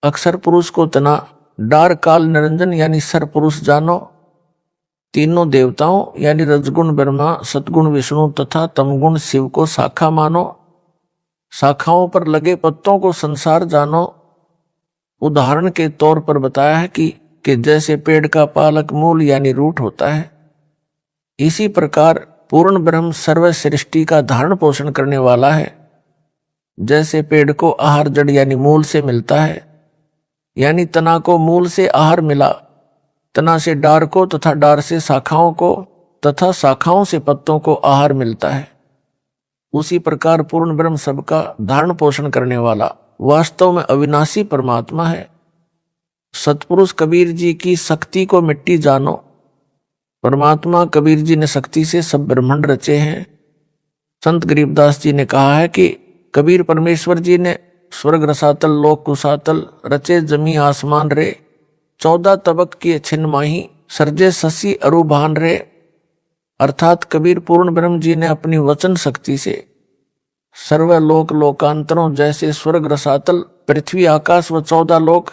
अक्षर पुरुष को तना, डार काल निरंजन यानी सर पुरुष जानो। तीनों देवताओं यानी रजगुण ब्रह्मा, सतगुण विष्णु तथा तमगुण शिव को शाखा मानो। शाखाओं पर लगे पत्तों को संसार जानो। उदाहरण के तौर पर बताया है कि जैसे पेड़ का पालक मूल यानी रूट होता है, इसी प्रकार पूर्ण ब्रह्म सर्व सृष्टि का धारण पोषण करने वाला है। जैसे पेड़ को आहार जड़ यानी मूल से मिलता है, यानी तना को मूल से आहार मिला, तना से डार को तथा डार से शाखाओं को तथा शाखाओं से पत्तों को आहार मिलता है, उसी प्रकार पूर्ण ब्रह्म सबका धारण पोषण करने वाला वास्तव में अविनाशी परमात्मा है। सतपुरुष कबीर जी की शक्ति को मिट्टी जानो। परमात्मा कबीर जी ने शक्ति से सब ब्रह्मांड रचे हैं। संत गरीबदास जी ने कहा है कि कबीर परमेश्वर जी ने स्वर्ग रसातल लोक कुसातल रचे जमी आसमान रे, 14 तबक किए छिन्न माही सर्जे ससी अरुभान रे। अर्थात कबीर पूर्ण ब्रह्म जी ने अपनी वचन शक्ति से सर्वलोक लोकांतरों जैसे स्वर्ग रसातल पृथ्वी आकाश व 14 लोक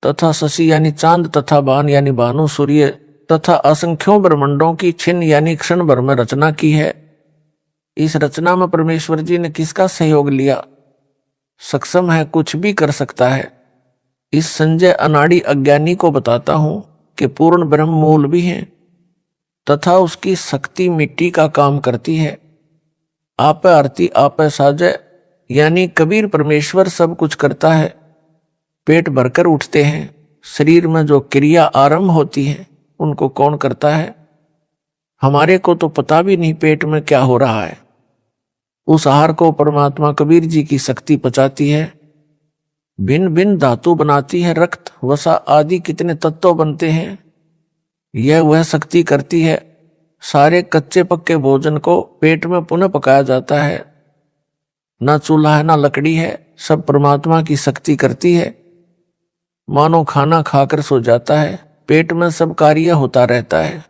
तथा शशि यानी चांद तथा बान यानी भानु सूर्य तथा असंख्यों ब्रह्मांडों की छिन्न यानी क्षण भर में रचना की है। इस रचना में परमेश्वर जी ने किसका सहयोग लिया? सक्षम है, कुछ भी कर सकता है। इस संजय अनाड़ी अज्ञानी को बताता हूं कि पूर्ण ब्रह्म मूल भी है तथा उसकी शक्ति मिट्टी का काम करती है। आप आरती आप साजय यानी कबीर परमेश्वर सब कुछ करता है। पेट भरकर उठते हैं, शरीर में जो क्रिया आरंभ होती है उनको कौन करता है? हमारे को तो पता भी नहीं पेट में क्या हो रहा है। उस आहार को परमात्मा कबीर जी की शक्ति पचाती है, भिन्न भिन्न धातु बनाती है, रक्त वसा आदि कितने तत्व बनते हैं, यह वह शक्ति करती है। सारे कच्चे पक्के भोजन को पेट में पुनः पकाया जाता है। ना चूल्हा है ना लकड़ी है, सब परमात्मा की शक्ति करती है। मानो खाना खाकर सो जाता है, पेट में सब कार्य होता रहता है।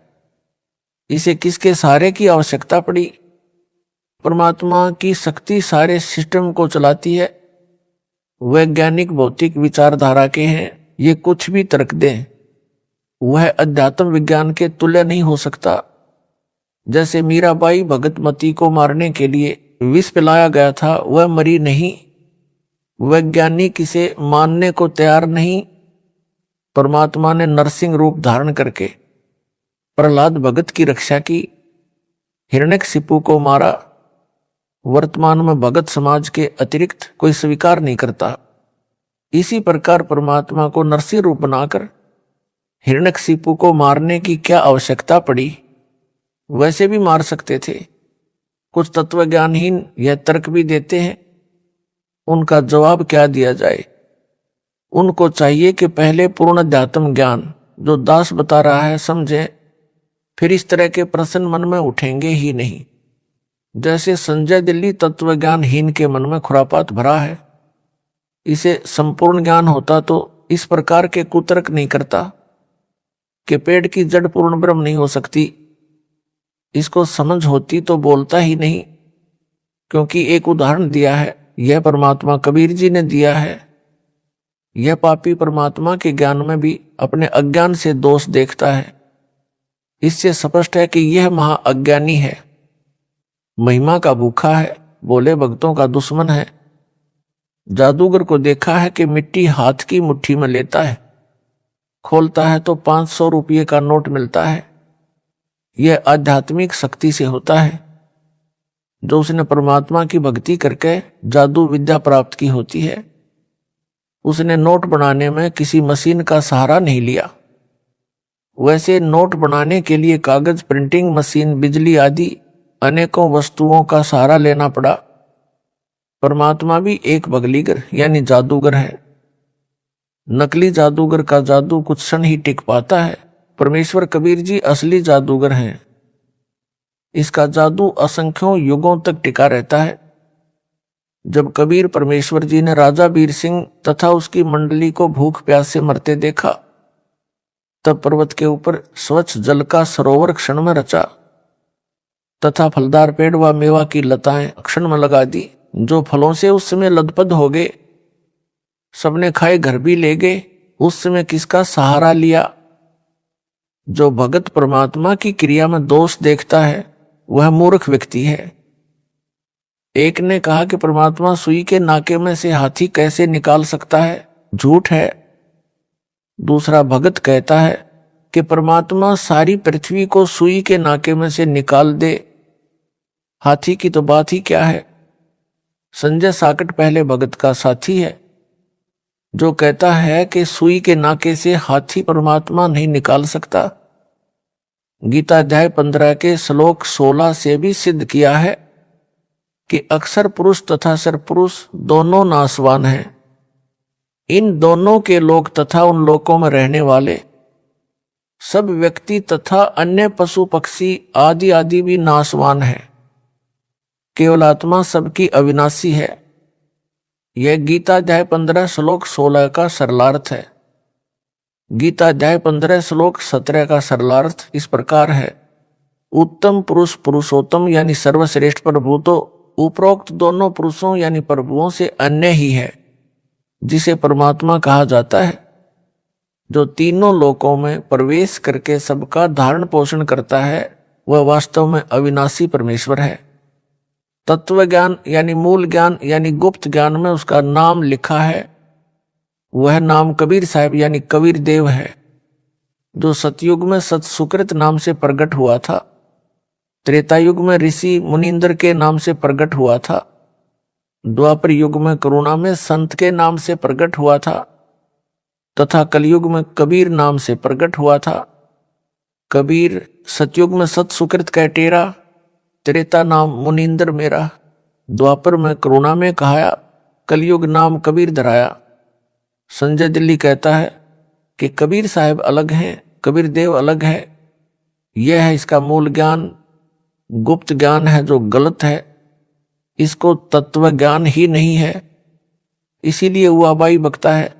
इसे किसके सहारे की आवश्यकता पड़ी? परमात्मा की शक्ति सारे सिस्टम को चलाती है। वैज्ञानिक भौतिक विचारधारा के हैं, ये कुछ भी तर्क दें, वह अध्यात्म विज्ञान के तुल्य नहीं हो सकता। जैसे मीराबाई भगतमती को मारने के लिए विष पिलाया गया था, वह मरी नहीं। वैज्ञानिक इसे मानने को तैयार नहीं। परमात्मा ने नरसिंह रूप धारण करके प्रहलाद भगत की रक्षा की, हिरण्यकशिपु को मारा। वर्तमान में भगत समाज के अतिरिक्त कोई स्वीकार नहीं करता। इसी प्रकार परमात्मा को नरसिंह रूप बनाकर हिरण्यकशिपु को मारने की क्या आवश्यकता पड़ी? वैसे भी मार सकते थे। कुछ तत्वज्ञानहीन यह तर्क भी देते हैं, उनका जवाब क्या दिया जाए? उनको चाहिए कि पहले पूर्ण अध्यात्म ज्ञान जो दास बता रहा है समझे, फिर इस तरह के प्रश्न मन में उठेंगे ही नहीं। जैसे संजय दिल्ली तत्वज्ञानहीन के मन में खुरापात भरा है, इसे संपूर्ण ज्ञान होता तो इस प्रकार के कुतर्क नहीं करता कि पेड़ की जड़ पूर्ण ब्रह्म नहीं हो सकती। इसको समझ होती तो बोलता ही नहीं, क्योंकि एक उदाहरण दिया है, यह परमात्मा कबीर जी ने दिया है। यह पापी परमात्मा के ज्ञान में भी अपने अज्ञान से दोष देखता है। इससे स्पष्ट है कि यह महा अज्ञानी है, महिमा का भूखा है, बोले भक्तों का दुश्मन है। जादूगर को देखा है कि मिट्टी हाथ की मुट्ठी में लेता है, खोलता है तो 500 रुपये का नोट मिलता है। यह आध्यात्मिक शक्ति से होता है जो उसने परमात्मा की भक्ति करके जादू विद्या प्राप्त की होती है। उसने नोट बनाने में किसी मशीन का सहारा नहीं लिया। वैसे नोट बनाने के लिए कागज, प्रिंटिंग मशीन, बिजली आदि अनेकों वस्तुओं का सहारा लेना पड़ा। परमात्मा भी एक बगलीगर यानी जादूगर है। नकली जादूगर का जादू कुछ क्षण ही टिक पाता है। परमेश्वर कबीर जी असली जादूगर हैं। इसका जादू असंख्यों युगों तक टिका रहता है। जब कबीर परमेश्वर जी ने राजा वीर सिंह तथा उसकी मंडली को भूख प्यास से मरते देखा, तब पर्वत के ऊपर स्वच्छ जल का सरोवर क्षण में रचा तथा फलदार पेड़ व मेवा की लताएं क्षण में लगा दी। जो फलों से उस समय लदपद हो गए, सबने खाए घर भी ले गए। उस समय किसका सहारा लिया? जो भगत परमात्मा की क्रिया में दोष देखता है वह मूर्ख व्यक्ति है। एक ने कहा कि परमात्मा सुई के नाके में से हाथी कैसे निकाल सकता है, झूठ है। दूसरा भगत कहता है कि परमात्मा सारी पृथ्वी को सुई के नाके में से निकाल दे, हाथी की तो बात ही क्या है। संजय साकट पहले भगत का साथी है जो कहता है कि सुई के नाके से हाथी परमात्मा नहीं निकाल सकता। गीता अध्याय 15 के श्लोक 16 से भी सिद्ध किया है कि अक्षर पुरुष तथा सर पुरुष दोनों नाशवान हैं। इन दोनों के लोक तथा उन लोकों में रहने वाले सब व्यक्ति तथा अन्य पशु पक्षी आदि आदि भी नाशवान हैं। केवल आत्मा सबकी अविनाशी है। यह गीता अध्याय 15 श्लोक 16 का सरलार्थ है। गीता अध्याय 15 श्लोक 17 का सरलार्थ इस प्रकार है। उत्तम पुरुष पुरुषोत्तम यानी सर्वश्रेष्ठ प्रभु तो उपरोक्त दोनों पुरुषों यानी प्रभुओं से अन्य ही है, जिसे परमात्मा कहा जाता है, जो तीनों लोकों में प्रवेश करके सबका धारण पोषण करता है। वह वास्तव में अविनाशी परमेश्वर है। तत्व ज्ञान यानी मूल ज्ञान यानी गुप्त ज्ञान में उसका नाम लिखा है। वह नाम कबीर साहब यानी कबीर देव है, जो सतयुग में सत सुकृत नाम से प्रकट हुआ था, त्रेता युग में ऋषि मुनिंदर के नाम से प्रकट हुआ था, द्वापर युग में करुणा में संत के नाम से प्रकट हुआ था, तथा कलयुग में कबीर नाम से प्रकट हुआ था। कबीर सतयुग में सत सुकृत कह टेरा, त्रेता नाम मुनिंदर मेरा, द्वापर में करुणा में कहाया, कलयुग नाम कबीर धराया। संजय दिल्ली कहता है कि कबीर साहब अलग हैं, कबीर देव अलग है। यह है इसका मूल ज्ञान। गुप्त ज्ञान है जो गलत है, इसको तत्व ज्ञान ही नहीं है। इसीलिए हुआबाई बकता है,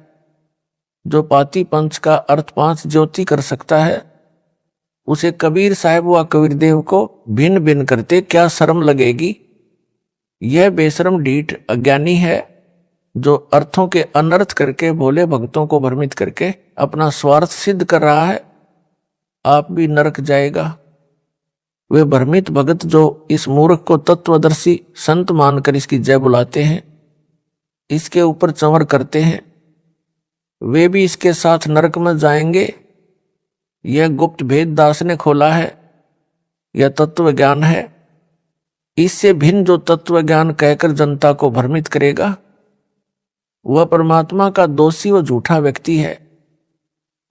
जो पाती पंच का अर्थ 5 ज्योति कर सकता है, उसे कबीर साहब व कबीर देव को भिन्न भिन्न करते क्या शर्म लगेगी। यह बेशर्म ढीठ अज्ञानी है जो अर्थों के अनर्थ करके भोले भक्तों को भ्रमित करके अपना स्वार्थ सिद्ध कर रहा है। आप भी नरक जाएगा। वे भ्रमित भगत जो इस मूर्ख को तत्वदर्शी संत मानकर इसकी जय बुलाते हैं, इसके ऊपर चंवर करते हैं, वे भी इसके साथ नरक में जाएंगे। यह गुप्त भेद दास ने खोला है। यह तत्व ज्ञान है। इससे भिन्न जो तत्व ज्ञान कहकर जनता को भ्रमित करेगा, वह परमात्मा का दोषी व झूठा व्यक्ति है।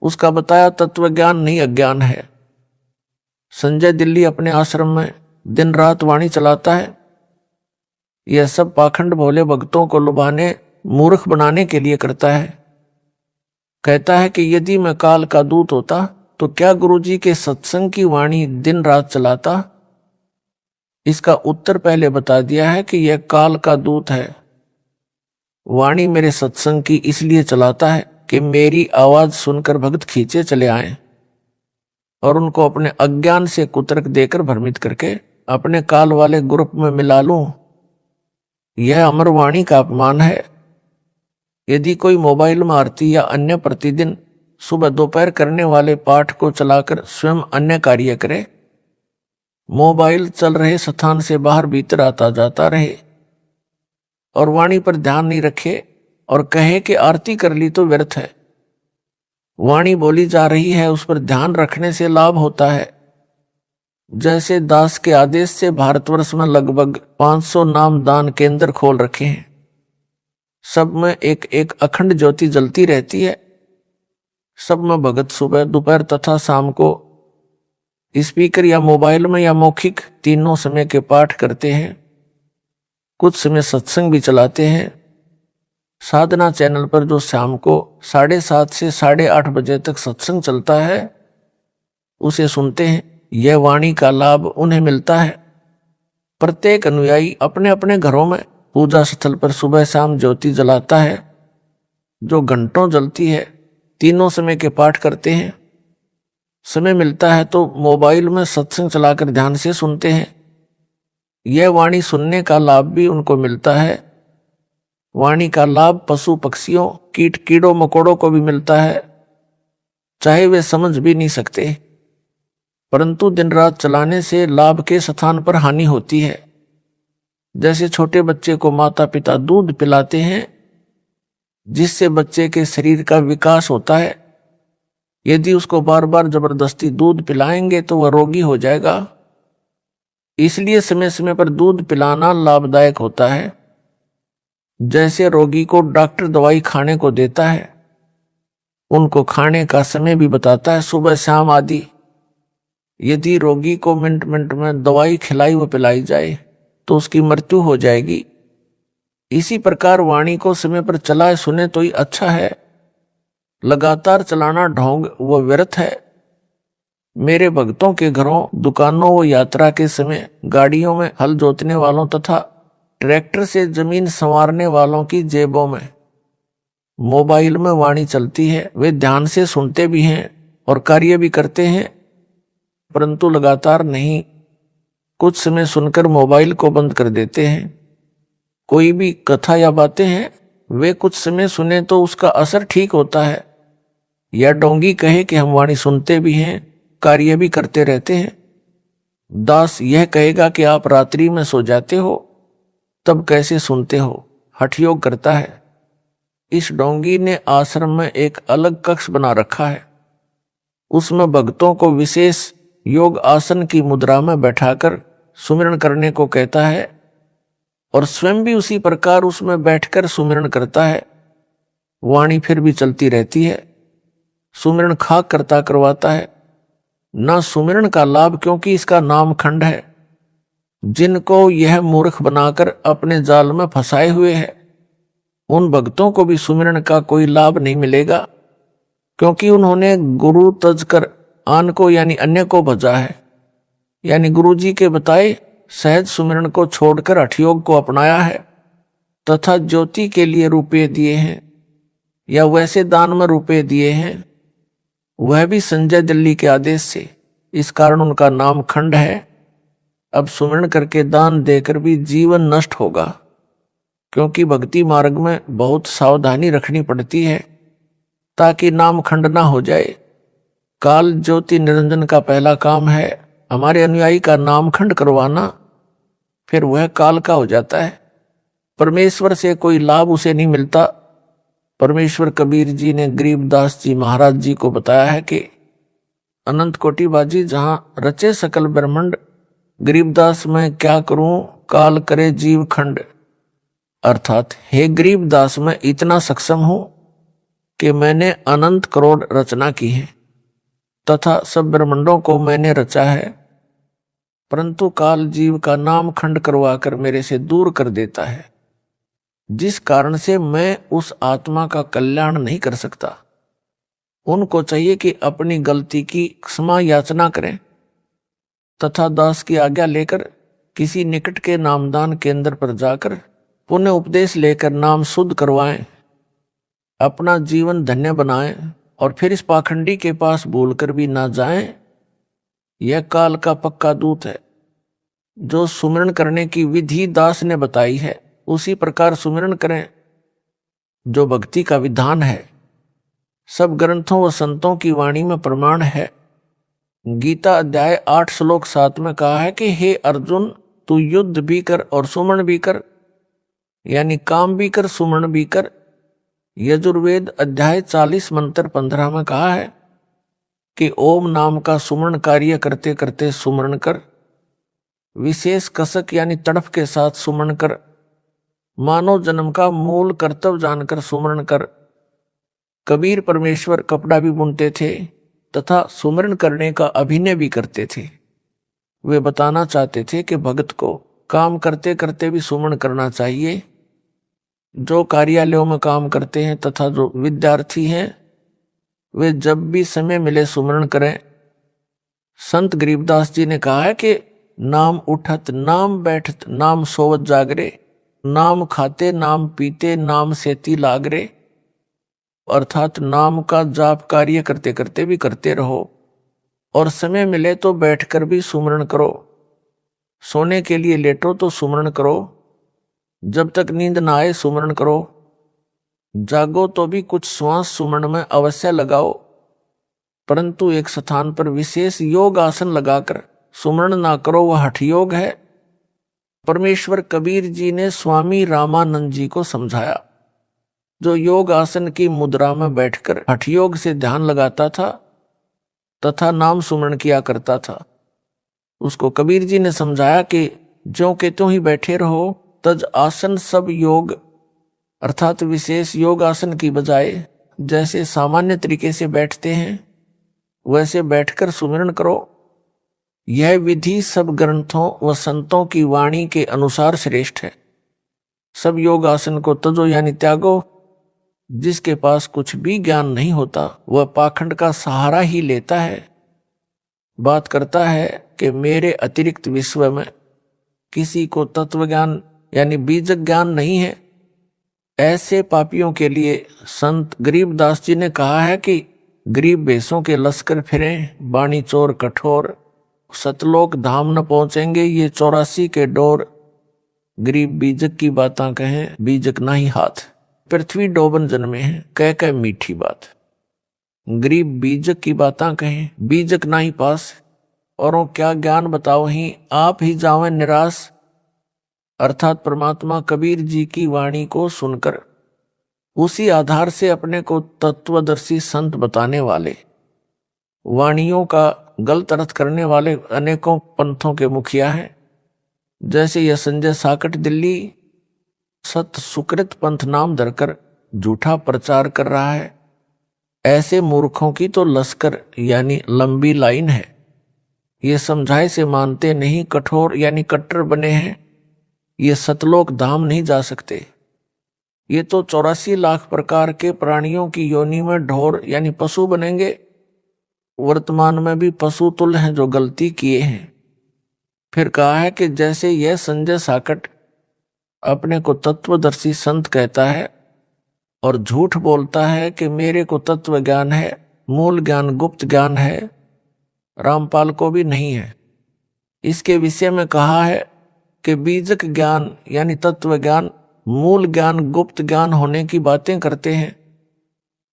उसका बताया तत्व ज्ञान नहीं अज्ञान है। संजय दिल्ली अपने आश्रम में दिन रात वाणी चलाता है। यह सब पाखंड भोले भक्तों को लुभाने मूर्ख बनाने के लिए करता है। कहता है कि यदि मैं काल का दूत होता तो क्या गुरुजी के सत्संग की वाणी दिन रात चलाता। इसका उत्तर पहले बता दिया है कि यह काल का दूत है। वाणी मेरे सत्संग की इसलिए चलाता है कि मेरी आवाज सुनकर भक्त खींचे चले आए और उनको अपने अज्ञान से कुतर्क देकर भ्रमित करके अपने काल वाले ग्रुप में मिला लूं। यह अमर वाणी का अपमान है। यदि कोई मोबाइल में आरती या अन्य प्रतिदिन सुबह दोपहर करने वाले पाठ को चलाकर स्वयं अन्य कार्य करे, मोबाइल चल रहे स्थान से बाहर भीतर आता जाता रहे और वाणी पर ध्यान नहीं रखे और कहे कि आरती कर ली तो व्यर्थ है, वाणी बोली जा रही है उस पर ध्यान रखने से लाभ होता है। जैसे दास के आदेश से भारतवर्ष में लगभग 500 नाम दान केंद्र खोल रखे हैं, सब में एक एक अखंड ज्योति जलती रहती है। सब में भगत सुबह दोपहर तथा शाम को स्पीकर या मोबाइल में या मौखिक तीनों समय के पाठ करते हैं। कुछ समय सत्संग भी चलाते हैं। साधना चैनल पर जो शाम को 7:30 से 8:30 बजे तक सत्संग चलता है उसे सुनते हैं। यह वाणी का लाभ उन्हें मिलता है। प्रत्येक अनुयायी अपने अपने घरों में पूजा स्थल पर सुबह शाम ज्योति जलाता है, जो घंटों जलती है। तीनों समय के पाठ करते हैं। समय मिलता है तो मोबाइल में सत्संग चलाकर ध्यान से सुनते हैं। यह वाणी सुनने का लाभ भी उनको मिलता है। वाणी का लाभ पशु पक्षियों कीट कीड़ों मकोड़ों को भी मिलता है, चाहे वे समझ भी नहीं सकते। परंतु दिन रात चलाने से लाभ के स्थान पर हानि होती है। जैसे छोटे बच्चे को माता पिता दूध पिलाते हैं जिससे बच्चे के शरीर का विकास होता है, यदि उसको बार बार जबरदस्ती दूध पिलाएंगे तो वह रोगी हो जाएगा। इसलिए समय समय पर दूध पिलाना लाभदायक होता है। जैसे रोगी को डॉक्टर दवाई खाने को देता है, उनको खाने का समय भी बताता है, सुबह शाम आदि। यदि रोगी को मिनट मिनट में दवाई खिलाई व पिलाई जाए तो उसकी मृत्यु हो जाएगी। इसी प्रकार वाणी को समय पर चलाए सुने तो ही अच्छा है, लगातार चलाना ढोंग व व्यर्थ है। मेरे भक्तों के घरों, दुकानों व यात्रा के समय, गाड़ियों में हल जोतने वालों तथा ट्रैक्टर से जमीन संवारने वालों की जेबों में मोबाइल में वाणी चलती है। वे ध्यान से सुनते भी हैं और कार्य भी करते हैं, परंतु लगातार नहीं। कुछ समय सुनकर मोबाइल को बंद कर देते हैं। कोई भी कथा या बातें हैं, वे कुछ समय सुने तो उसका असर ठीक होता है। या डोंगी कहे कि हम वाणी सुनते भी हैं, कार्य भी करते रहते हैं। दास यह कहेगा कि आप रात्रि में सो जाते हो, तब कैसे सुनते हो, हठयोग करता है। इस डोंगी ने आश्रम में एक अलग कक्ष बना रखा है। उसमें भक्तों को विशेष योग आसन की मुद्रा में बैठाकर सुमिरन करने को कहता है और स्वयं भी उसी प्रकार उसमें बैठकर सुमिरन करता है। वाणी फिर भी चलती रहती है। सुमिरन खाक करता करवाता है। न सुमिरन का लाभ, क्योंकि इसका नाम खंड है। जिनको यह मूर्ख बनाकर अपने जाल में फंसाए हुए है, उन भक्तों को भी सुमिरन का कोई लाभ नहीं मिलेगा, क्योंकि उन्होंने गुरु तज कर आन को यानी अन्य को भजा है। यानी गुरु जी के बताए सहज सुमिरन को छोड़कर हठयोग को अपनाया है तथा ज्योति के लिए रुपये दिए हैं या वैसे दान में रुपये दिए हैं, वह भी संजय दिल्ली के आदेश से। इस कारण उनका नाम खंड है। अब सुमिरन करके दान देकर भी जीवन नष्ट होगा, क्योंकि भक्ति मार्ग में बहुत सावधानी रखनी पड़ती है ताकि नाम खंड ना हो जाए। काल ज्योति निरंजन का पहला काम है हमारे अनुयायी का नाम खंड करवाना, फिर वह काल का हो जाता है। परमेश्वर से कोई लाभ उसे नहीं मिलता। परमेश्वर कबीर जी ने गरीबदास जी महाराज जी को बताया है कि अनंत कोटि बाजी जहां रचे सकल ब्रह्मांड, गरीबदास मैं क्या करूं काल करे जीव खंड। अर्थात हे गरीबदास मैं इतना सक्षम हूं कि मैंने अनंत करोड़ रचना की है तथा सब ब्रह्मांडों को मैंने रचा है, परंतु काल जीव का नाम खंड करवाकर मेरे से दूर कर देता है, जिस कारण से मैं उस आत्मा का कल्याण नहीं कर सकता। उनको चाहिए कि अपनी गलती की क्षमा याचना करें तथा दास की आज्ञा लेकर किसी निकट के नामदान केंद्र पर जाकर पुण्य उपदेश लेकर नाम शुद्ध करवाएं, अपना जीवन धन्य बनाएं और फिर इस पाखंडी के पास भूलकर भी ना जाएं। यह काल का पक्का दूत है। जो सुमिरन करने की विधि दास ने बताई है उसी प्रकार सुमिरन करें, जो भक्ति का विधान है। सब ग्रंथों व संतों की वाणी में प्रमाण है। गीता अध्याय 8 श्लोक 7 में कहा है कि हे अर्जुन, तू युद्ध भी कर और सुमरण भी कर, यानी काम भी कर सुमरण भी कर। यजुर्वेद अध्याय 40 मंत्र 15 में कहा है कि ओम नाम का सुमरण कार्य करते करते सुमरण कर, विशेष कसक यानी तड़फ के साथ सुमरण कर, मानव जन्म का मूल कर्तव्य जानकर सुमरण कर। कबीर परमेश्वर कपड़ा भी बुनते थे तथा सुमरण करने का अभिनय भी करते थे। वे बताना चाहते थे कि भगत को काम करते करते भी सुमरण करना चाहिए। जो कार्यालयों में काम करते हैं तथा जो विद्यार्थी हैं वे जब भी समय मिले सुमरण करें। संत गरीबदास जी ने कहा है कि नाम उठत नाम बैठत नाम सोवत जागरे, नाम खाते नाम पीते नाम सेती लागरे। अर्थात नाम का जाप कार्य करते करते भी करते रहो और समय मिले तो बैठकर भी सुमरण करो। सोने के लिए लेटो तो सुमरण करो, जब तक नींद ना आए सुमरण करो। जागो तो भी कुछ श्वास सुमरण में अवश्य लगाओ। परंतु एक स्थान पर विशेष योग आसन लगाकर सुमरण ना करो, वह हठ योग है। परमेश्वर कबीर जी ने स्वामी रामानंद जी को समझाया, जो योग आसन की मुद्रा में बैठकर हठ योग से ध्यान लगाता था तथा नाम सुमरण किया करता था, उसको कबीर जी ने समझाया कि ज्यों के त्यों ही बैठे रहो, तज आसन सब योग, अर्थात विशेष योग आसन की बजाय जैसे सामान्य तरीके से बैठते हैं वैसे बैठकर सुमिरन करो। यह विधि सब ग्रंथों व संतों की वाणी के अनुसार श्रेष्ठ है। सब योग आसन को तजो यानी त्यागो। जिसके पास कुछ भी ज्ञान नहीं होता वह पाखंड का सहारा ही लेता है, बात करता है कि मेरे अतिरिक्त विश्व में किसी को तत्व ज्ञान यानी बीजक ज्ञान नहीं है। ऐसे पापियों के लिए संत गरीबदास जी ने कहा है कि गरीब भेषों के लश्कर फिरें, बाणी चोर कठोर, सतलोक धाम न पहुंचेंगे ये 84 के डोर। गरीब बीजक की बातां कहें, बीजक ना ही हाथ, पृथ्वी डोबन जन्मे हैं, कह मीठी बात। गरीब बीजक की बातां कहें, बीजक ना ही पास, औरों क्या ज्ञान बताओ ही, आप ही जावें निराश। अर्थात परमात्मा कबीर जी की वाणी को सुनकर उसी आधार से अपने को तत्वदर्शी संत बताने वाले, वाणियों का गलत अर्थ करने वाले अनेकों पंथों के मुखिया हैं। जैसे यह संजय साकट दिल्ली सत सुकृत पंथ नाम धरकर झूठा प्रचार कर रहा है। ऐसे मूर्खों की तो लश्कर यानी लंबी लाइन है। ये समझाए से मानते नहीं, कठोर यानी कट्टर बने हैं। ये सतलोक धाम नहीं जा सकते। ये तो 84 लाख प्रकार के प्राणियों की योनि में ढोर यानी पशु बनेंगे। वर्तमान में भी पशु तुल्य हैं जो गलती किए हैं। फिर कहा है कि जैसे यह संजय साकट अपने को तत्वदर्शी संत कहता है और झूठ बोलता है कि मेरे को तत्व ज्ञान है, मूल ज्ञान गुप्त ज्ञान है, रामपाल को भी नहीं है। इसके विषय में कहा है कि बीजक ज्ञान यानी तत्व ज्ञान, मूल ज्ञान गुप्त ज्ञान होने की बातें करते हैं।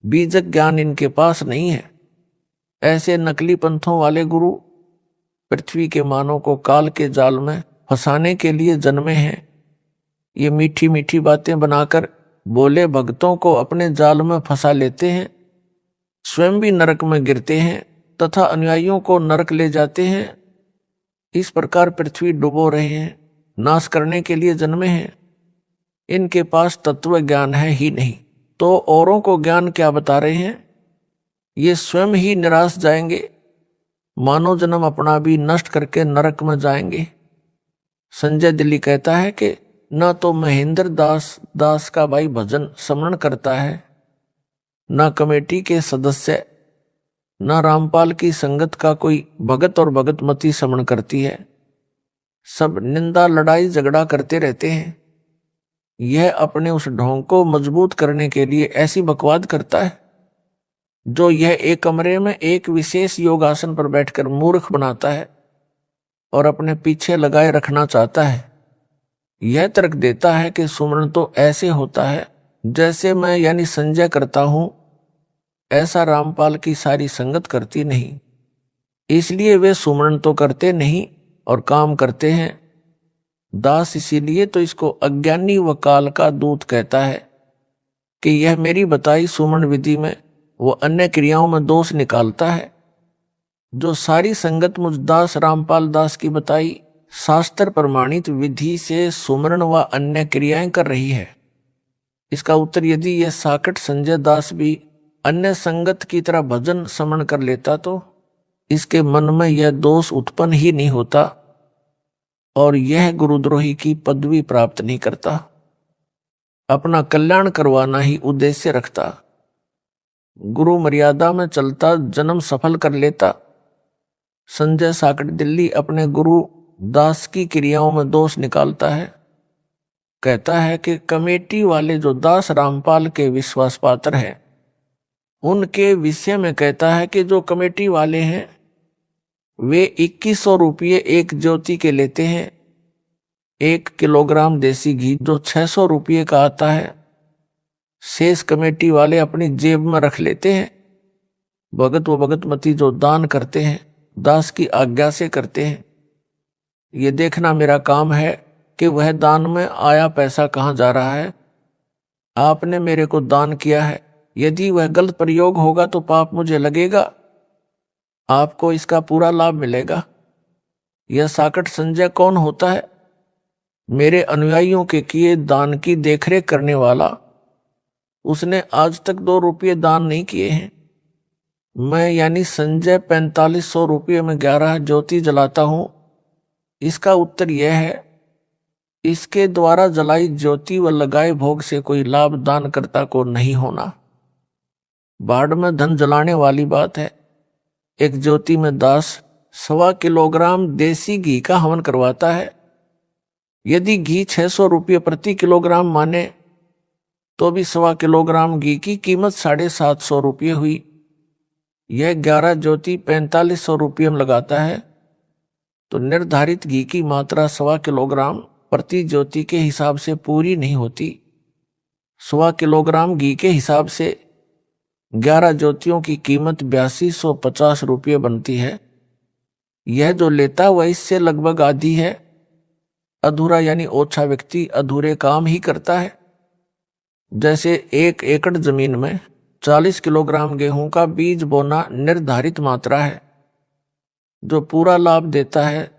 बीजक ज्ञान इनके पास नहीं है। ऐसे नकली पंथों वाले गुरु पृथ्वी के मानव को काल के जाल में फंसाने के लिए जन्मे हैं। ये मीठी मीठी बातें बनाकर बोले भक्तों को अपने जाल में फंसा लेते हैं, स्वयं भी नरक में गिरते हैं तथा अनुयायियों को नरक ले जाते हैं। इस प्रकार पृथ्वी डुबो रहे हैं, नाश करने के लिए जन्मे हैं। इनके पास तत्व ज्ञान है ही नहीं, तो औरों को ज्ञान क्या बता रहे हैं। ये स्वयं ही निराश जाएंगे, मानव जन्म अपना भी नष्ट करके नरक में जाएंगे। संजय दिल्ली कहता है कि न तो महेंद्र दास का भाई भजन स्मरण करता है, न कमेटी के सदस्य, न रामपाल की संगत का कोई भगत और भगतमती स्मरण करती है। सब निंदा लड़ाई झगड़ा करते रहते हैं। यह अपने उस ढोंग को मजबूत करने के लिए ऐसी बकवाद करता है जो यह एक कमरे में एक विशेष योगासन पर बैठकर मूर्ख बनाता है और अपने पीछे लगाए रखना चाहता है। यह तर्क देता है कि सुमरण तो ऐसे होता है जैसे मैं यानी संजय करता हूं, ऐसा रामपाल की सारी संगत करती नहीं, इसलिए वे सुमरण तो करते नहीं और काम करते हैं। दास इसीलिए तो इसको अज्ञानी व काल का दूत कहता है कि यह मेरी बताई सुमरण विधि में वो अन्य क्रियाओं में दोष निकालता है। जो सारी संगत मुझ दास रामपाल दास की बताई शास्त्र प्रमाणित विधि से सुमरण व अन्य क्रियाएं कर रही है। इसका उत्तर यदि यह साकट संजय दास भी अन्य संगत की तरह भजन स्मरण कर लेता तो इसके मन में यह दोष उत्पन्न ही नहीं होता और यह गुरुद्रोही की पदवी प्राप्त नहीं करता। अपना कल्याण करवाना ही उद्देश्य रखता, गुरु मर्यादा में चलता जन्म सफल कर लेता। संजय साकट दिल्ली अपने गुरु दास की क्रियाओं में दोष निकालता है। कहता है कि कमेटी वाले जो दास रामपाल के विश्वास पात्र हैं, उनके विषय में कहता है कि जो कमेटी वाले हैं वे 2100 रुपये एक ज्योति के लेते हैं। 1 किलोग्राम देसी घी जो 600 रुपये का आता है, शेष कमेटी वाले अपनी जेब में रख लेते हैं। भगत व भगतमती जो दान करते हैं दास की आज्ञा से करते हैं। ये देखना मेरा काम है कि वह दान में आया पैसा कहाँ जा रहा है। आपने मेरे को दान किया है, यदि वह गलत प्रयोग होगा तो पाप मुझे लगेगा, आपको इसका पूरा लाभ मिलेगा। यह साकट संजय कौन होता है? मेरे अनुयायियों के किए दान की देखरेख करने वाला। उसने आज तक 2 रुपये दान नहीं किए हैं। मैं यानी संजय 4500 रुपये में 11 ज्योति जलाता हूं। इसका उत्तर यह है, इसके द्वारा जलाई ज्योति व लगाए भोग से कोई लाभ दानकर्ता को नहीं होना। बाढ़ में धन जलाने वाली बात है। एक ज्योति में दास 1.25 किलोग्राम देसी घी का हवन करवाता है। यदि घी 600 रुपये प्रति किलोग्राम माने तो भी 1.25 किलोग्राम घी की कीमत 750 रुपये हुई। यह 11 ज्योति 4500 रुपये में लगाता है तो निर्धारित घी की मात्रा 1.25 किलोग्राम प्रति ज्योति के हिसाब से पूरी नहीं होती। 1.25 किलोग्राम घी के हिसाब से 11 ज्योतियों की कीमत 8250 रुपये बनती है। यह जो लेता वह इससे लगभग आधी है। अधूरा यानी ओछा व्यक्ति अधूरे काम ही करता है। जैसे 1 एकड़ जमीन में 40 किलोग्राम गेहूं का बीज बोना निर्धारित मात्रा है जो पूरा लाभ देता है।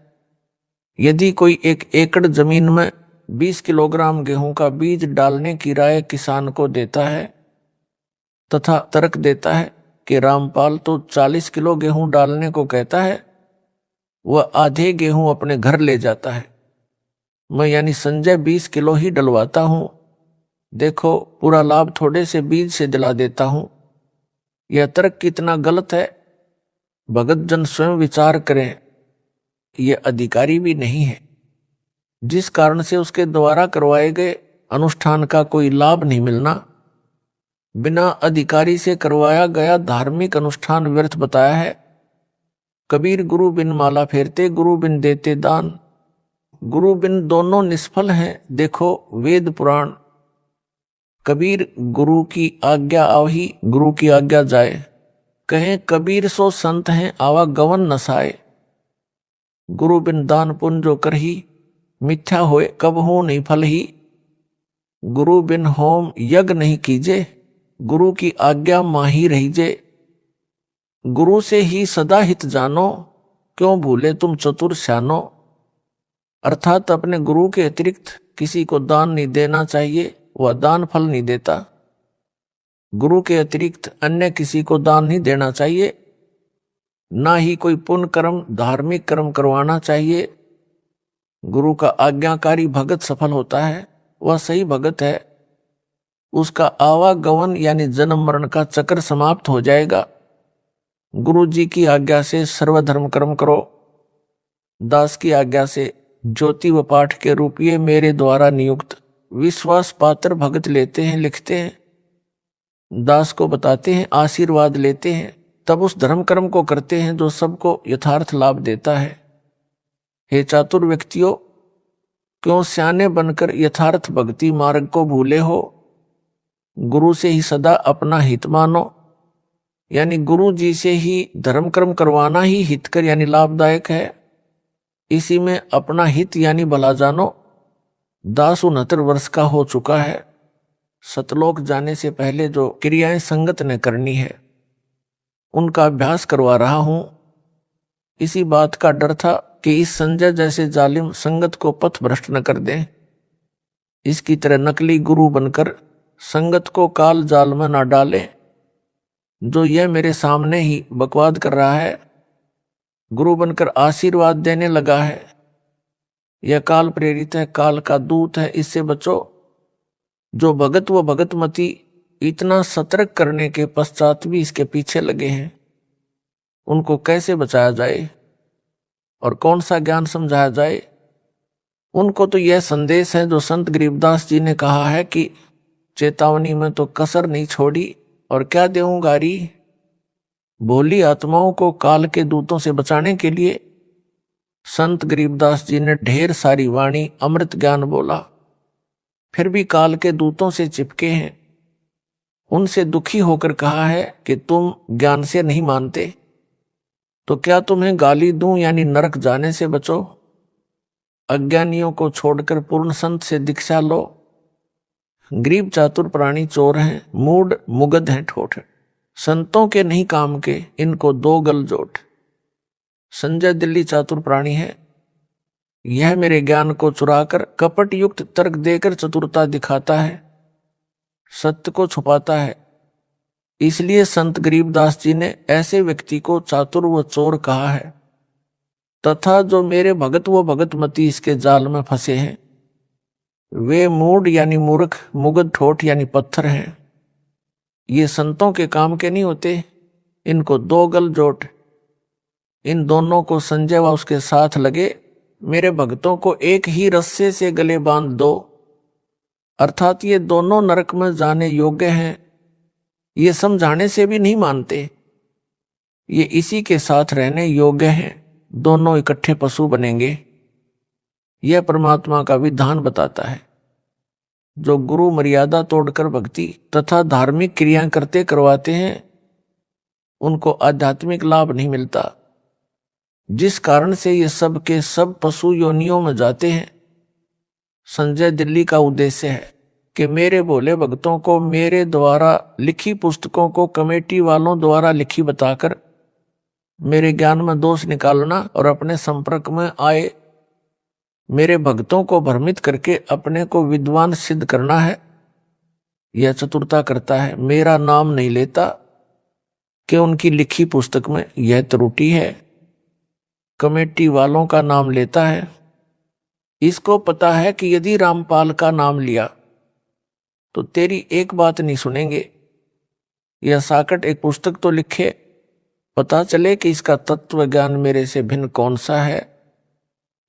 यदि कोई 1 एकड़ जमीन में 20 किलोग्राम गेहूं का बीज डालने की राय किसान को देता है तथा तर्क देता है कि रामपाल तो 40 किलो गेहूं डालने को कहता है, वह आधे गेहूं अपने घर ले जाता है। मैं यानी संजय 20 किलो ही डलवाता हूं। देखो पूरा लाभ थोड़े से बीज से दिला देता हूं। यह तर्क कितना गलत है, भगत जन स्वयं विचार करें। यह अधिकारी भी नहीं है, जिस कारण से उसके द्वारा करवाए गए अनुष्ठान का कोई लाभ नहीं मिलना। बिना अधिकारी से करवाया गया धार्मिक अनुष्ठान व्यर्थ बताया है। कबीर गुरु बिन माला फेरते, गुरु बिन देते दान। गुरु बिन दोनों निष्फल हैं, देखो वेद पुराण। कबीर गुरु की आज्ञा आवही, गुरु की आज्ञा जाए। कहें कबीर सो संत हैं, आवा गवन नसाए। गुरु बिन दान पुण्य जो करही, मिथ्या होए कब हो नहीं फल ही। गुरु बिन होम यज्ञ नहीं कीजे, गुरु की आज्ञा माही रहीजे। गुरु से ही सदा हित जानो, क्यों भूले तुम चतुर स्यानो। अर्थात अपने गुरु के अतिरिक्त किसी को दान नहीं देना चाहिए, वह दान फल नहीं देता। गुरु के अतिरिक्त अन्य किसी को दान नहीं देना चाहिए, ना ही कोई पुण्य कर्म धार्मिक कर्म करवाना चाहिए। गुरु का आज्ञाकारी भगत सफल होता है, वह सही भगत है। उसका आवागमन यानी जन्म मरण का चक्र समाप्त हो जाएगा। गुरु जी की आज्ञा से सर्वधर्म कर्म करो। दास की आज्ञा से ज्योति व पाठ के रूप ये मेरे द्वारा नियुक्त विश्वास पात्र भगत लेते हैं, लिखते हैं, दास को बताते हैं, आशीर्वाद लेते हैं, तब उस धर्म कर्म को करते हैं जो सबको यथार्थ लाभ देता है। हे चातुर व्यक्तियों, क्यों स्याने बनकर यथार्थ भक्ति मार्ग को भूले हो। गुरु से ही सदा अपना हित मानो, यानी गुरु जी से ही धर्म कर्म करवाना ही हितकर यानी लाभदायक है। इसी में अपना हित यानी भला जानो। दास 69 वर्ष का हो चुका है। सतलोक जाने से पहले जो क्रियाएं संगत ने करनी है उनका अभ्यास करवा रहा हूं। इसी बात का डर था कि इस संजय जैसे जालिम संगत को पथ भ्रष्ट न कर दें। इसकी तरह नकली गुरु बनकर संगत को काल जाल में न डालें। जो यह मेरे सामने ही बकवाद कर रहा है, गुरु बनकर आशीर्वाद देने लगा है, यह काल प्रेरित है, काल का दूत है, इससे बचो। जो भगत व भगतमती इतना सतर्क करने के पश्चात भी इसके पीछे लगे हैं, उनको कैसे बचाया जाए और कौन सा ज्ञान समझाया जाए। उनको तो यह संदेश है जो संत गरीबदास जी ने कहा है कि चेतावनी में तो कसर नहीं छोड़ी और क्या देऊं गारी। भोली आत्माओं को काल के दूतों से बचाने के लिए संत गरीबदास जी ने ढेर सारी वाणी अमृत ज्ञान बोला, फिर भी काल के दूतों से चिपके हैं। उनसे दुखी होकर कहा है कि तुम ज्ञान से नहीं मानते, तो क्या तुम्हें गाली दूं यानी नरक जाने से बचो? अज्ञानियों को छोड़कर पूर्ण संत से दीक्षा लो। गरीब चातुर प्राणी चोर हैं, मूड मुगध हैं ठोठ, संतों के नहीं काम के, इनको दो गल जोट। संजय दिल्ली चातुर प्राणी है, यह मेरे ज्ञान को चुराकर कपट युक्त तर्क देकर चतुरता दिखाता है, सत्य को छुपाता है। इसलिए संत गरीबदास जी ने ऐसे व्यक्ति को चातुर व चोर कहा है। तथा जो मेरे भगत व भगतमती इसके जाल में फंसे हैं, वे मूढ़ यानी मूर्ख, मुगध ठोठ यानी पत्थर हैं। ये संतों के काम के नहीं होते, इनको दो गल जोट। इन दोनों को संजय व उसके साथ लगे मेरे भक्तों को एक ही रस्से से गले बांध दो, अर्थात ये दोनों नरक में जाने योग्य हैं। ये समझाने से भी नहीं मानते, ये इसी के साथ रहने योग्य हैं, दोनों इकट्ठे पशु बनेंगे। यह परमात्मा का विधान बताता है। जो गुरु मर्यादा तोड़कर भक्ति तथा धार्मिक क्रियाएं करते करवाते हैं, उनको आध्यात्मिक लाभ नहीं मिलता, जिस कारण से ये सब के सब पशु योनियों में जाते हैं। संजय दिल्ली का उद्देश्य है कि मेरे भोले भक्तों को मेरे द्वारा लिखी पुस्तकों को कमेटी वालों द्वारा लिखी बताकर मेरे ज्ञान में दोष निकालना और अपने संपर्क में आए मेरे भक्तों को भ्रमित करके अपने को विद्वान सिद्ध करना है। यह चतुरता करता है। मेरा नाम नहीं लेता कि उनकी लिखी पुस्तक में यह त्रुटि है, कमेटी वालों का नाम लेता है। इसको पता है कि यदि रामपाल का नाम लिया तो तेरी एक बात नहीं सुनेंगे। यह साकट एक पुस्तक तो लिखे, पता चले कि इसका तत्व ज्ञान मेरे से भिन्न कौन सा है।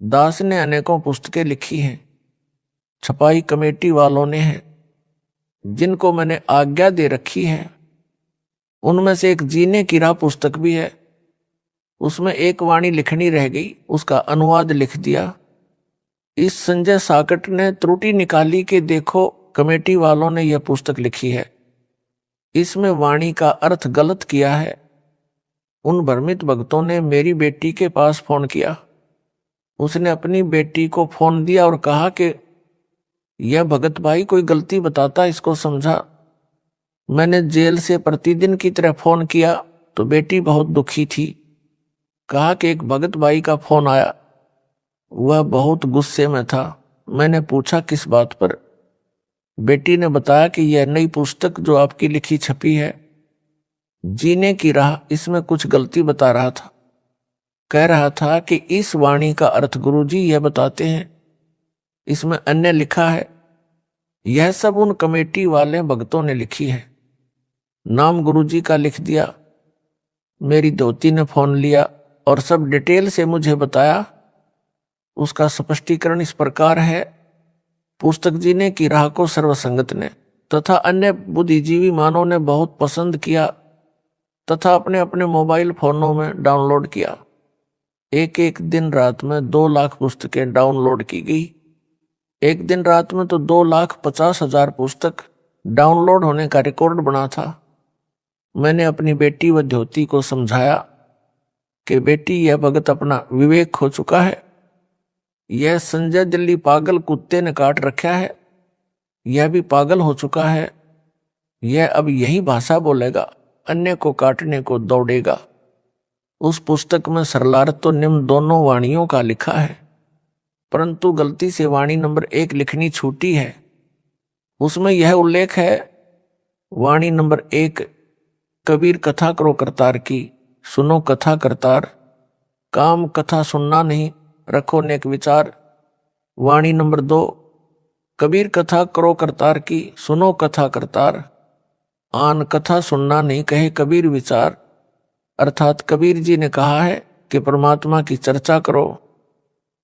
दास ने अनेकों पुस्तकें लिखी हैं, छपाई कमेटी वालों ने है, जिनको मैंने आज्ञा दे रखी है। उनमें से एक जीने की राह पुस्तक भी है, उसमें एक वाणी लिखनी रह गई, उसका अनुवाद लिख दिया। इस संजय साकट ने त्रुटि निकाली कि देखो कमेटी वालों ने यह पुस्तक लिखी है, इसमें वाणी का अर्थ गलत किया है। उन भ्रमित भक्तों ने मेरी बेटी के पास फोन किया। उसने अपनी बेटी को फोन दिया और कहा कि यह भगत भाई कोई गलती बताता, इसको समझा। मैंने जेल से प्रतिदिन की तरह फोन किया तो बेटी बहुत दुखी थी। कहा कि एक भगत भाई का फोन आया, वह बहुत गुस्से में था। मैंने पूछा किस बात पर। बेटी ने बताया कि यह नई पुस्तक जो आपकी लिखी छपी है, जीने की राह, इसमें कुछ गलती बता रहा था। कह रहा था कि इस वाणी का अर्थ गुरुजी यह बताते हैं, इसमें अन्य लिखा है। यह सब उन कमेटी वाले भक्तों ने लिखी है। नाम गुरुजी का लिख दिया। मेरी धोती ने फोन लिया और सब डिटेल से मुझे बताया। उसका स्पष्टीकरण इस प्रकार है। पुस्तक जीने की राह को सर्वसंगत ने तथा अन्य बुद्धिजीवी मानव ने बहुत पसंद किया तथा अपने अपने मोबाइल फोनों में डाउनलोड किया। एक एक दिन रात में 2 लाख पुस्तकें डाउनलोड की गई। एक दिन रात में तो 2,50,000 पुस्तक डाउनलोड होने का रिकॉर्ड बना था। मैंने अपनी बेटी व ज्योति को समझाया कि बेटी, यह भगत अपना विवेक खो चुका है। यह संजय दिल्ली पागल कुत्ते ने काट रखा है, यह भी पागल हो चुका है। यह अब यही भाषा बोलेगा, अन्य को काटने को दौड़ेगा। उस पुस्तक में सरलार्थ तो निम्न दोनों वाणियों का लिखा है, परंतु गलती से वाणी नंबर 1 लिखनी छूटी है। उसमें यह उल्लेख है, वाणी नंबर 1, कबीर कथा करो करतार की, सुनो कथा करतार, काम कथा सुनना नहीं, रखो नेक विचार। वाणी नंबर 2, कबीर कथा करो करतार की, सुनो कथा करतार, आन कथा सुनना नहीं, कहे कबीर विचार। अर्थात कबीर जी ने कहा है कि परमात्मा की चर्चा करो,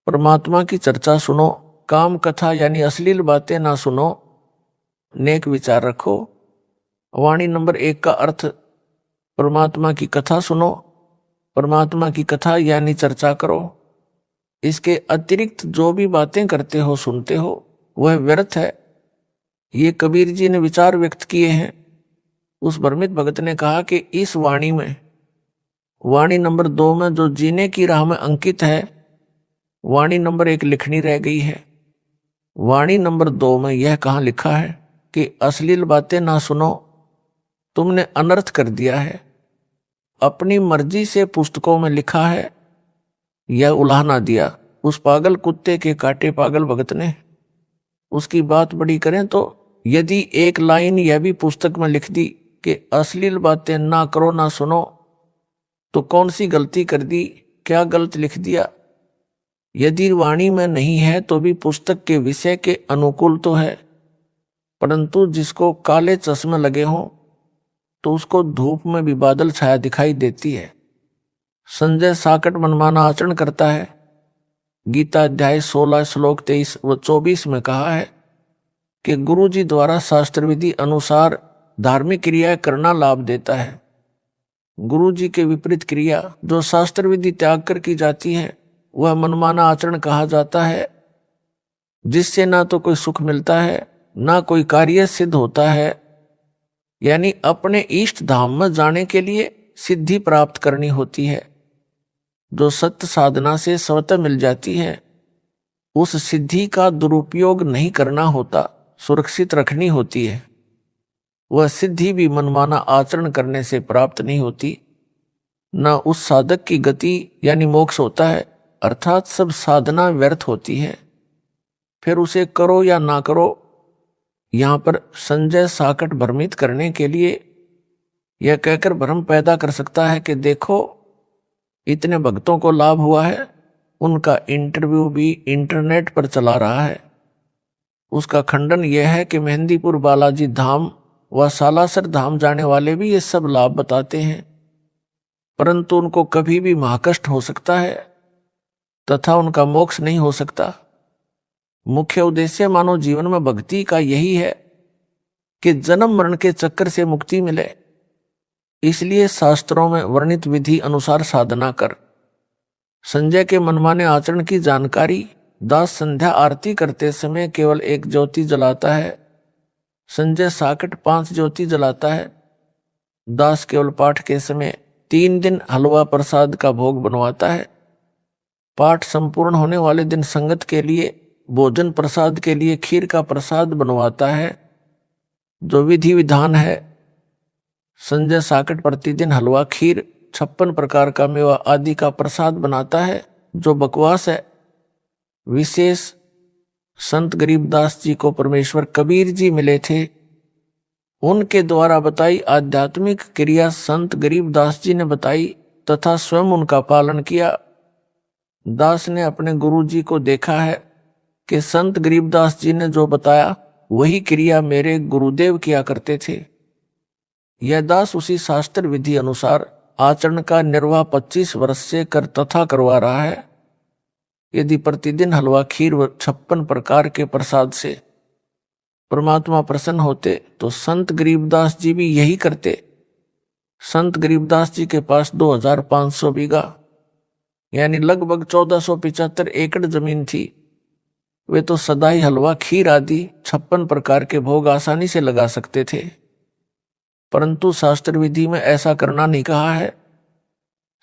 परमात्मा की चर्चा सुनो, काम कथा यानी अश्लील बातें ना सुनो, नेक विचार रखो। वाणी नंबर 1 का अर्थ परमात्मा की कथा सुनो, परमात्मा की कथा यानी चर्चा करो। इसके अतिरिक्त जो भी बातें करते हो, सुनते हो, वह व्यर्थ है। ये कबीर जी ने विचार व्यक्त किए हैं। उस भ्रमित भगत ने कहा कि इस वाणी में, वाणी नंबर 2 में जो जीने की राह में अंकित है, वाणी नंबर 1 लिखनी रह गई है। वाणी नंबर 2 में यह कहाँ लिखा है कि अश्लील बातें ना सुनो, तुमने अनर्थ कर दिया है। अपनी मर्जी से पुस्तकों में लिखा है, यह उलाहना दिया उस पागल कुत्ते के काटे पागल भगत ने। उसकी बात बड़ी करें तो यदि एक लाइन यह भी पुस्तक में लिख दी कि अश्लील बातें ना करो ना सुनो, तो कौन सी गलती कर दी, क्या गलत लिख दिया। यदि वाणी में नहीं है तो भी पुस्तक के विषय के अनुकूल तो है, परंतु जिसको काले चश्मे लगे हों तो उसको धूप में भी बादल छाया दिखाई देती है। संजय साकट मनमाना आचरण करता है। गीता अध्याय 16 श्लोक 23 व 24 में कहा है कि गुरु जी द्वारा शास्त्र विधि अनुसार धार्मिक क्रिया करना लाभ देता है। गुरु जी के विपरीत क्रिया जो शास्त्र विधि त्याग कर की जाती है वह मनमाना आचरण कहा जाता है, जिससे ना तो कोई सुख मिलता है ना कोई कार्य सिद्ध होता है। यानी अपने इष्ट धाम में जाने के लिए सिद्धि प्राप्त करनी होती है, जो सत्य साधना से स्वतः मिल जाती है। उस सिद्धि का दुरुपयोग नहीं करना होता, सुरक्षित रखनी होती है। वह सिद्धि भी मनमाना आचरण करने से प्राप्त नहीं होती। न उस साधक की गति यानी मोक्ष होता है, अर्थात सब साधना व्यर्थ होती है। फिर उसे करो या ना करो, यहां पर संजय साकट भ्रमित करने के लिए यह कहकर भ्रम पैदा कर सकता है कि देखो इतने भक्तों को लाभ हुआ है, उनका इंटरव्यू भी इंटरनेट पर चला रहा है। उसका खंडन यह है कि मेहंदीपुर बालाजी धाम व सालासर धाम जाने वाले भी ये सब लाभ बताते हैं, परंतु उनको कभी भी महाकष्ट हो सकता है तथा उनका मोक्ष नहीं हो सकता। मुख्य उद्देश्य मानव जीवन में भक्ति का यही है कि जन्म मरण के चक्कर से मुक्ति मिले। इसलिए शास्त्रों में वर्णित विधि अनुसार साधना कर। संजय के मनमाने आचरण की जानकारी दास संध्या आरती करते समय केवल एक ज्योति जलाता है, संजय साकट 5 ज्योति जलाता है। दास केवल पाठ के समय 3 दिन हलवा प्रसाद का भोग बनवाता है। पाठ संपूर्ण होने वाले दिन संगत के लिए भोजन प्रसाद के लिए खीर का प्रसाद बनवाता है, जो विधि विधान है। संजय साकट प्रतिदिन हलवा, खीर, 56 प्रकार का मेवा आदि का प्रसाद बनाता है, जो बकवास है। विशेष संत गरीबदास जी को परमेश्वर कबीर जी मिले थे, उनके द्वारा बताई आध्यात्मिक क्रिया संत गरीबदास जी ने बताई तथा स्वयं उनका पालन किया। दास ने अपने गुरु जी को देखा है कि संत गरीबदास जी ने जो बताया वही क्रिया मेरे गुरुदेव किया करते थे। यह दास उसी शास्त्र विधि अनुसार आचरण का निर्वाह 25 वर्ष से कर तथा करवा रहा है। यदि प्रतिदिन हलवा, खीर व 56 प्रकार के प्रसाद से परमात्मा प्रसन्न होते तो संत गरीबदास जी भी यही करते। संत गरीबदास जी के पास 2500 बीघा यानी लगभग 1475 एकड़ जमीन थी। वे तो सदा ही हलवा, खीर आदि 56 प्रकार के भोग आसानी से लगा सकते थे, परंतु शास्त्र विधि में ऐसा करना नहीं कहा है।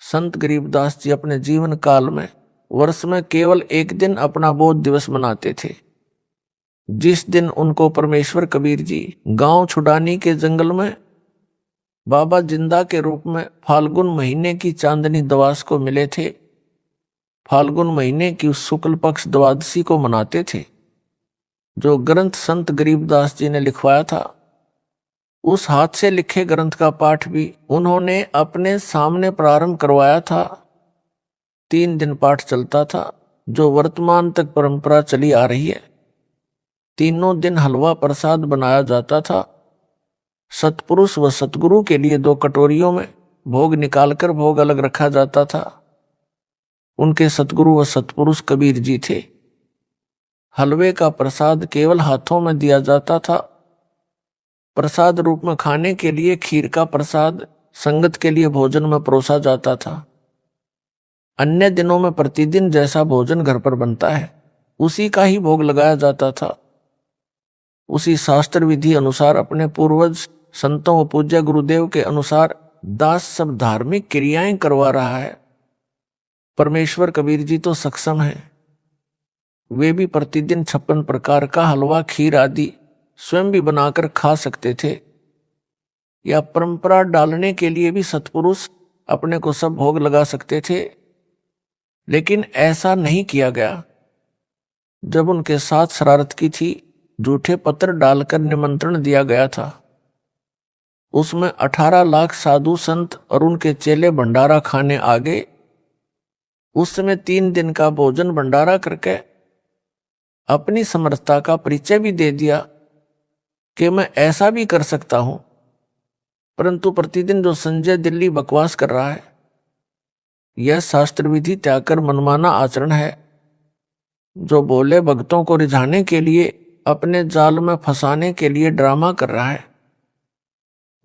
संत गरीबदास जी अपने जीवन काल में वर्ष में केवल एक दिन अपना बोध दिवस मनाते थे, जिस दिन उनको परमेश्वर कबीर जी गांव छुड़ानी के जंगल में बाबा जिंदा के रूप में फाल्गुन महीने की चांदनी दवास को मिले थे। फाल्गुन महीने की शुक्ल पक्ष द्वादशी को मनाते थे। जो ग्रंथ संत गरीबदास जी ने लिखवाया था, उस हाथ से लिखे ग्रंथ का पाठ भी उन्होंने अपने सामने प्रारंभ करवाया था। 3 दिन पाठ चलता था, जो वर्तमान तक परंपरा चली आ रही है। तीनों दिन हलवा प्रसाद बनाया जाता था। सतपुरुष व सतगुरु के लिए 2 कटोरियों में भोग निकालकर भोग अलग रखा जाता था। उनके सतगुरु व सतपुरुष कबीर जी थे। हलवे का प्रसाद केवल हाथों में दिया जाता था। प्रसाद रूप में खाने के लिए खीर का प्रसाद संगत के लिए भोजन में परोसा जाता था। अन्य दिनों में प्रतिदिन जैसा भोजन घर पर बनता है, उसी का ही भोग लगाया जाता था। उसी शास्त्र विधि अनुसार अपने पूर्वज संतों व पूज्य गुरुदेव के अनुसार दास सब धार्मिक क्रियाएं करवा रहा है। परमेश्वर कबीर जी तो सक्षम है, वे भी प्रतिदिन 56 प्रकार का हलवा खीर आदि स्वयं भी बनाकर खा सकते थे, या परंपरा डालने के लिए भी सत्पुरुष अपने को सब भोग लगा सकते थे, लेकिन ऐसा नहीं किया गया। जब उनके साथ शरारत की थी, झूठे पत्र डालकर निमंत्रण दिया गया था, उसमें 18 लाख साधु संत और उनके चेले भंडारा खाने आ गए। उस समय 3 दिन का भोजन भंडारा करके अपनी समर्थता का परिचय भी दे दिया कि मैं ऐसा भी कर सकता हूं। परंतु प्रतिदिन जो संजय दिल्ली बकवास कर रहा है, यह शास्त्र विधि त्याग कर मनमाना आचरण है, जो बोले भक्तों को रिझाने के लिए, अपने जाल में फंसाने के लिए ड्रामा कर रहा है।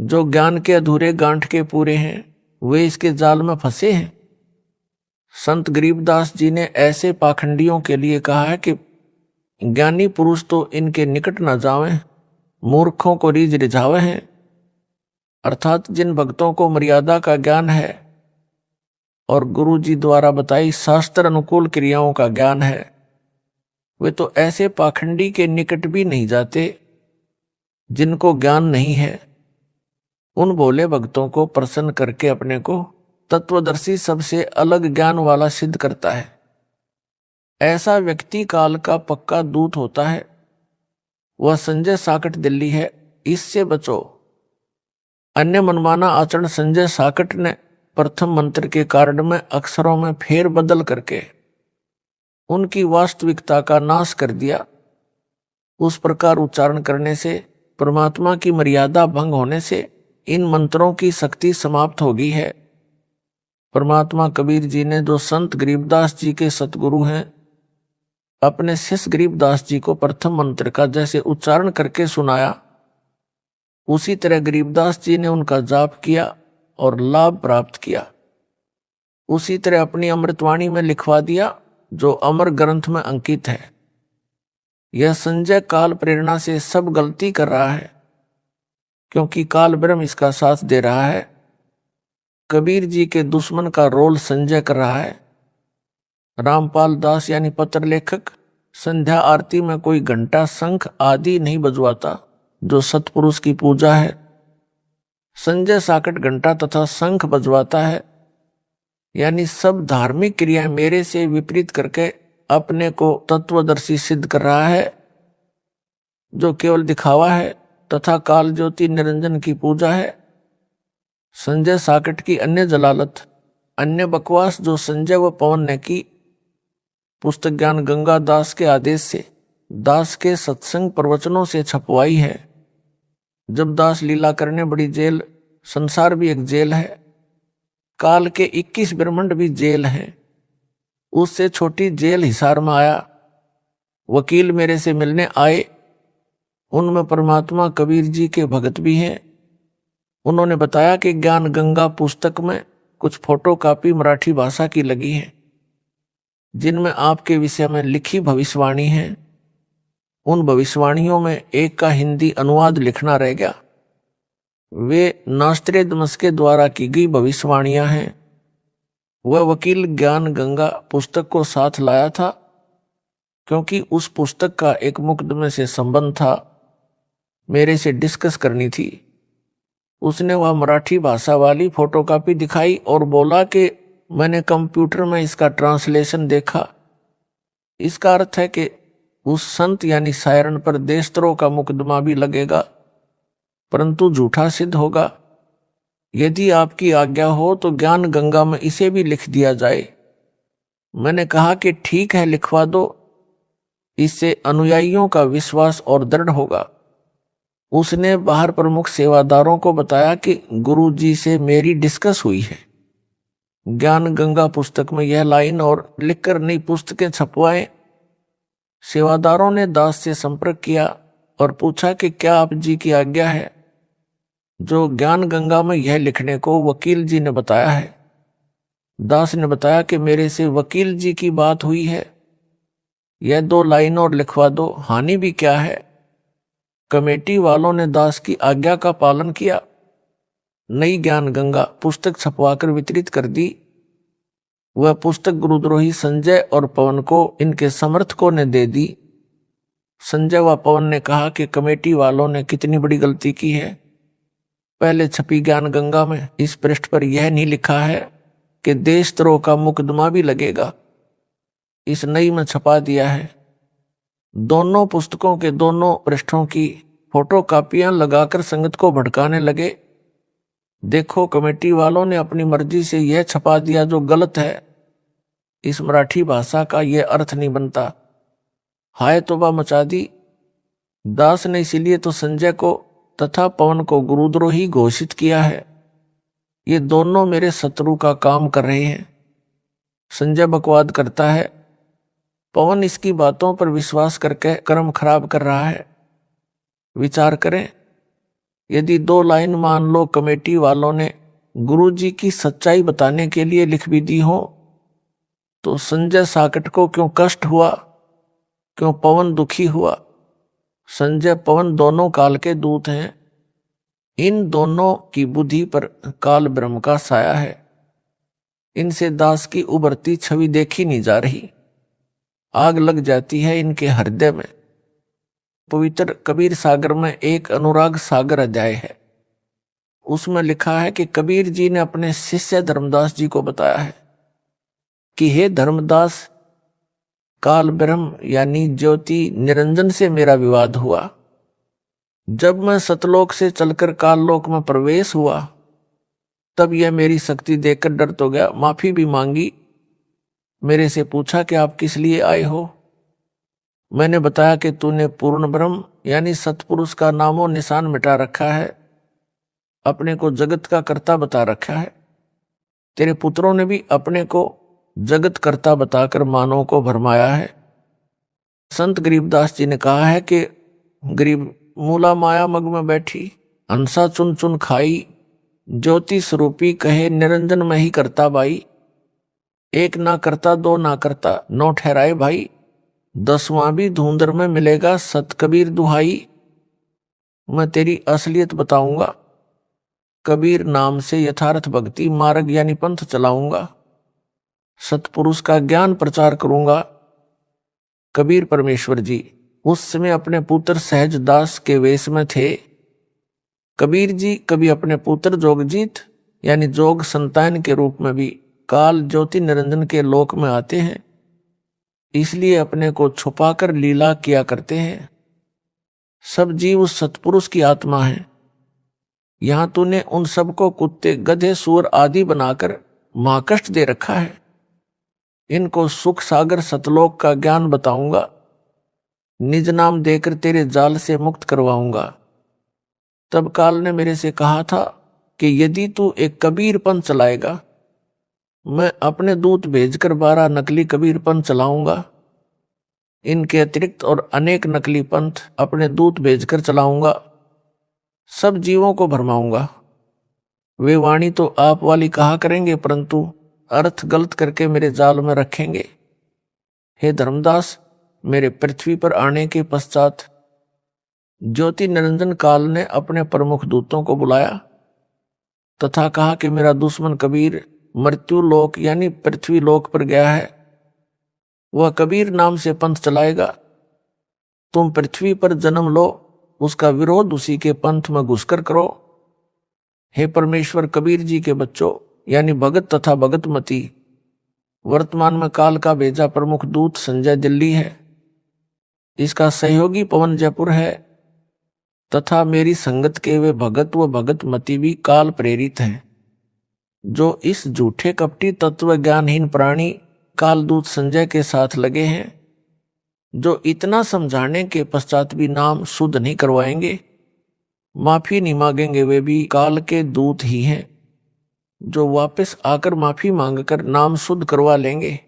जो ज्ञान के अधूरे गांठ के पूरे हैं, वे इसके जाल में फंसे हैं। संत गरीबदास जी ने ऐसे पाखंडियों के लिए कहा है कि ज्ञानी पुरुष तो इनके निकट न जावें, मूर्खों को रीझ रिझावे हैं। अर्थात जिन भक्तों को मर्यादा का ज्ञान है और गुरु जी द्वारा बताई शास्त्र अनुकूल क्रियाओं का ज्ञान है, वे तो ऐसे पाखंडी के निकट भी नहीं जाते जिनको ज्ञान नहीं है। उन भोले भक्तों को प्रसन्न करके अपने को तत्वदर्शी सबसे अलग ज्ञान वाला सिद्ध करता है। ऐसा व्यक्ति काल का पक्का दूत होता है। वह संजय साकट दिल्ली है, इससे बचो। अन्य मनमाना आचरण संजय साकट ने प्रथम मंत्र के कारण में अक्षरों में फेर बदल करके उनकी वास्तविकता का नाश कर दिया। उस प्रकार उच्चारण करने से, परमात्मा की मर्यादा भंग होने से इन मंत्रों की शक्ति समाप्त हो गई है। परमात्मा कबीर जी ने, जो संत गरीबदास जी के सतगुरु हैं, अपने शिष्य गरीबदास जी को प्रथम मंत्र का जैसे उच्चारण करके सुनाया, उसी तरह गरीबदास जी ने उनका जाप किया और लाभ प्राप्त किया। उसी तरह अपनी अमृतवाणी में लिखवा दिया, जो अमर ग्रंथ में अंकित है। यह संजय काल प्रेरणा से सब गलती कर रहा है, क्योंकि काल ब्रह्म इसका साथ दे रहा है। कबीर जी के दुश्मन का रोल संजय कर रहा है। रामपाल दास यानी पत्र लेखक संध्या आरती में कोई घंटा शंख आदि नहीं बजवाता, जो सतपुरुष की पूजा है। संजय साकट घंटा तथा शंख बजवाता है, यानी सब धार्मिक क्रियाएं मेरे से विपरीत करके अपने को तत्वदर्शी सिद्ध कर रहा है, जो केवल दिखावा है तथा काल ज्योति निरंजन की पूजा है। संजय साकट की अन्य जलालत, अन्य बकवास जो संजय व पवन ने की, पुस्तक ज्ञान गंगा दास के आदेश से, दास के सत्संग प्रवचनों से छपवाई है। जब दास लीला करने बड़ी जेल, संसार भी एक जेल है, काल के 21 ब्रह्मांड भी जेल हैं। उससे छोटी जेल हिसार में आया। वकील मेरे से मिलने आए, उनमें परमात्मा कबीर जी के भगत भी हैं। उन्होंने बताया कि ज्ञान गंगा पुस्तक में कुछ फोटो कापी मराठी भाषा की लगी है, जिनमें आपके विषय में लिखी भविष्यवाणी है। उन भविष्यवाणियों में एक का हिंदी अनुवाद लिखना रह गया। वे नास्त्रेदमस के द्वारा की गई भविष्यवाणियां हैं। वह वकील ज्ञान गंगा पुस्तक को साथ लाया था, क्योंकि उस पुस्तक का एक मुकदमे से संबंध था, मेरे से डिस्कस करनी थी। उसने वह मराठी भाषा वाली फोटोकॉपी दिखाई और बोला कि मैंने कंप्यूटर में इसका ट्रांसलेशन देखा। इसका अर्थ है कि उस संत यानी सायरन पर देशद्रोह का मुकदमा भी लगेगा, परंतु झूठा सिद्ध होगा। यदि आपकी आज्ञा हो तो ज्ञान गंगा में इसे भी लिख दिया जाए। मैंने कहा कि ठीक है, लिखवा दो, इससे अनुयायियों का विश्वास और दृढ़ होगा। उसने बाहर प्रमुख सेवादारों को बताया कि गुरु जी से मेरी डिस्कस हुई है। ज्ञान गंगा पुस्तक में यह लाइन और लिखकर नई पुस्तकें छपवाएं। सेवादारों ने दास से संपर्क किया और पूछा कि क्या आप जी की आज्ञा है। जो ज्ञान गंगा में यह लिखने को वकील जी ने बताया है। दास ने बताया कि मेरे से वकील जी की बात हुई है, यह 2 लाइन और लिखवा दो, हानि भी क्या है। कमेटी वालों ने दास की आज्ञा का पालन किया। नई ज्ञान गंगा पुस्तक छपवाकर वितरित कर दी। वह पुस्तक गुरुद्रोही संजय और पवन को इनके समर्थकों ने दे दी। संजय व पवन ने कहा कि कमेटी वालों ने कितनी बड़ी गलती की है। पहले छपी ज्ञान गंगा में इस पृष्ठ पर यह नहीं लिखा है कि देशद्रोह का मुकदमा भी लगेगा। इस नई में छपा दिया है। दोनों पुस्तकों के दोनों पृष्ठों की फोटोकॉपियां लगाकर संगत को भड़काने लगे। देखो, कमेटी वालों ने अपनी मर्जी से यह छपा दिया जो गलत है। इस मराठी भाषा का यह अर्थ नहीं बनता। हाय तौबा मचा दी। दास ने इसीलिए तो संजय को तथा पवन को गुरुद्रोही घोषित किया है। ये दोनों मेरे शत्रु का काम कर रहे हैं। संजय बकवाद करता है, पवन इसकी बातों पर विश्वास करके कर्म खराब कर रहा है। विचार करें, यदि 2 लाइन मान लो कमेटी वालों ने गुरुजी की सच्चाई बताने के लिए लिख भी दी हो, तो संजय साकट को क्यों कष्ट हुआ, क्यों पवन दुखी हुआ? संजय पवन दोनों काल के दूत हैं। इन दोनों की बुद्धि पर काल ब्रह्म का साया है। इनसे दास की उभरती छवि देखी नहीं जा रही। आग लग जाती है इनके हृदय में। पवित्र कबीर सागर में एक अनुराग सागर अध्याय है। उसमें लिखा है कि कबीर जी ने अपने शिष्य धर्मदास जी को बताया है कि हे धर्मदास, काल ब्रह्म यानी ज्योति निरंजन से मेरा विवाद हुआ। जब मैं सतलोक से चलकर काललोक में प्रवेश हुआ, तब यह मेरी शक्ति देखकर डर तो गया, माफी भी मांगी। मेरे से पूछा कि आप किस लिए आए हो? मैंने बताया कि तूने पूर्ण ब्रह्म यानी सतपुरुष का नामो निशान मिटा रखा है, अपने को जगत का कर्ता बता रखा है। तेरे पुत्रों ने भी अपने को जगत कर्ता बताकर मानव को भरमाया है। संत गरीबदास जी ने कहा है कि गरीब मूला माया मग में बैठी, हंसा चुन चुन खाई, ज्योति स्वरूपी कहे निरंजन में ही करता बाई। एक ना करता दो ना करता नौ ठहराए भाई, 10वां भी धुंधर में मिलेगा सत कबीर दुहाई। मैं तेरी असलियत बताऊंगा, कबीर नाम से यथार्थ भक्ति मार्ग यानी पंथ चलाऊंगा, सतपुरुष का ज्ञान प्रचार करूंगा। कबीर परमेश्वर जी उस समय अपने पुत्र सहज दास के वेश में थे। कबीर जी कभी अपने पुत्र जोगजीत यानी जोग संतान के रूप में भी काल ज्योति निरंजन के लोक में आते हैं, इसलिए अपने को छुपाकर लीला किया करते हैं। सब जीव उस सतपुरुष की आत्मा है। यहां तूने उन सबको कुत्ते गधे सूअर आदि बनाकर महाकष्ट दे रखा है। इनको सुख सागर सतलोक का ज्ञान बताऊंगा, निज नाम देकर तेरे जाल से मुक्त करवाऊंगा। तब काल ने मेरे से कहा था कि यदि तू एक कबीर पंथ चलाएगा, मैं अपने दूत भेजकर 12 नकली कबीर पंथ चलाऊंगा। इनके अतिरिक्त और अनेक नकली पंथ अपने दूत भेजकर चलाऊंगा, सब जीवों को भरमाऊंगा। वे वाणी तो आप वाली कहा करेंगे, परंतु अर्थ गलत करके मेरे जाल में रखेंगे। हे धर्मदास, मेरे पृथ्वी पर आने के पश्चात ज्योति निरंजन काल ने अपने प्रमुख दूतों को बुलाया तथा कहा कि मेरा दुश्मन कबीर मृत्यु लोक यानी पृथ्वी लोक पर गया है। वह कबीर नाम से पंथ चलाएगा। तुम पृथ्वी पर जन्म लो, उसका विरोध उसी के पंथ में घुसकर करो। हे परमेश्वर कबीर जी के बच्चों यानी भगत तथा भगतमती, वर्तमान में काल का भेजा प्रमुख दूत संजय दिल्ली है, इसका सहयोगी पवन जयपुर है तथा मेरी संगत के वे भगत व भगतमती भी काल प्रेरित हैं, जो इस झूठे कपटी तत्व ज्ञानहीन प्राणी कालदूत संजय के साथ लगे हैं, जो इतना समझाने के पश्चात भी नाम शुद्ध नहीं करवाएंगे, माफी नहीं मांगेंगे। वे भी काल के दूत ही हैं, जो वापस आकर माफी मांगकर नाम शुद्ध करवा लेंगे।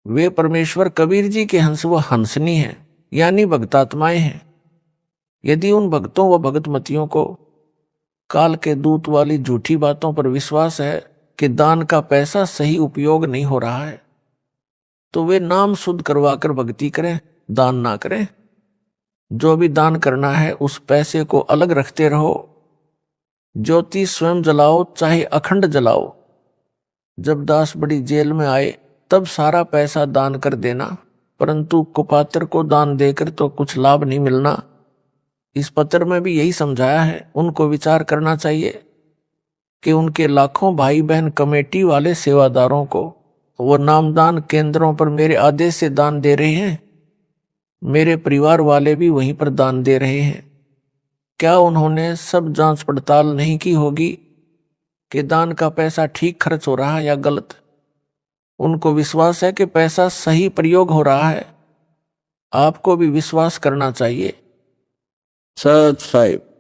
वे परमेश्वर कबीर जी के हंस व हंसनी हैं यानी भक्तात्माएं हैं। यदि उन भक्तों व भगतमतियों को काल के दूत वाली झूठी बातों पर विश्वास है कि दान का पैसा सही उपयोग नहीं हो रहा है, तो वे नाम शुद्ध करवाकर भक्ति करें, दान ना करें। जो भी दान करना है उस पैसे को अलग रखते रहो। ज्योति स्वयं जलाओ चाहे अखंड जलाओ। जब दास बड़ी जेल में आए तब सारा पैसा दान कर देना, परंतु कुपात्र को दान देकर तो कुछ लाभ नहीं मिलना। इस पत्र में भी यही समझाया है। उनको विचार करना चाहिए कि उनके लाखों भाई बहन कमेटी वाले सेवादारों को वो नामदान केंद्रों पर मेरे आदेश से दान दे रहे हैं, मेरे परिवार वाले भी वहीं पर दान दे रहे हैं। क्या उन्होंने सब जांच पड़ताल नहीं की होगी कि दान का पैसा ठीक खर्च हो रहा है या गलत? उनको विश्वास है कि पैसा सही प्रयोग हो रहा है। आपको भी विश्वास करना चाहिए। सत साहिब।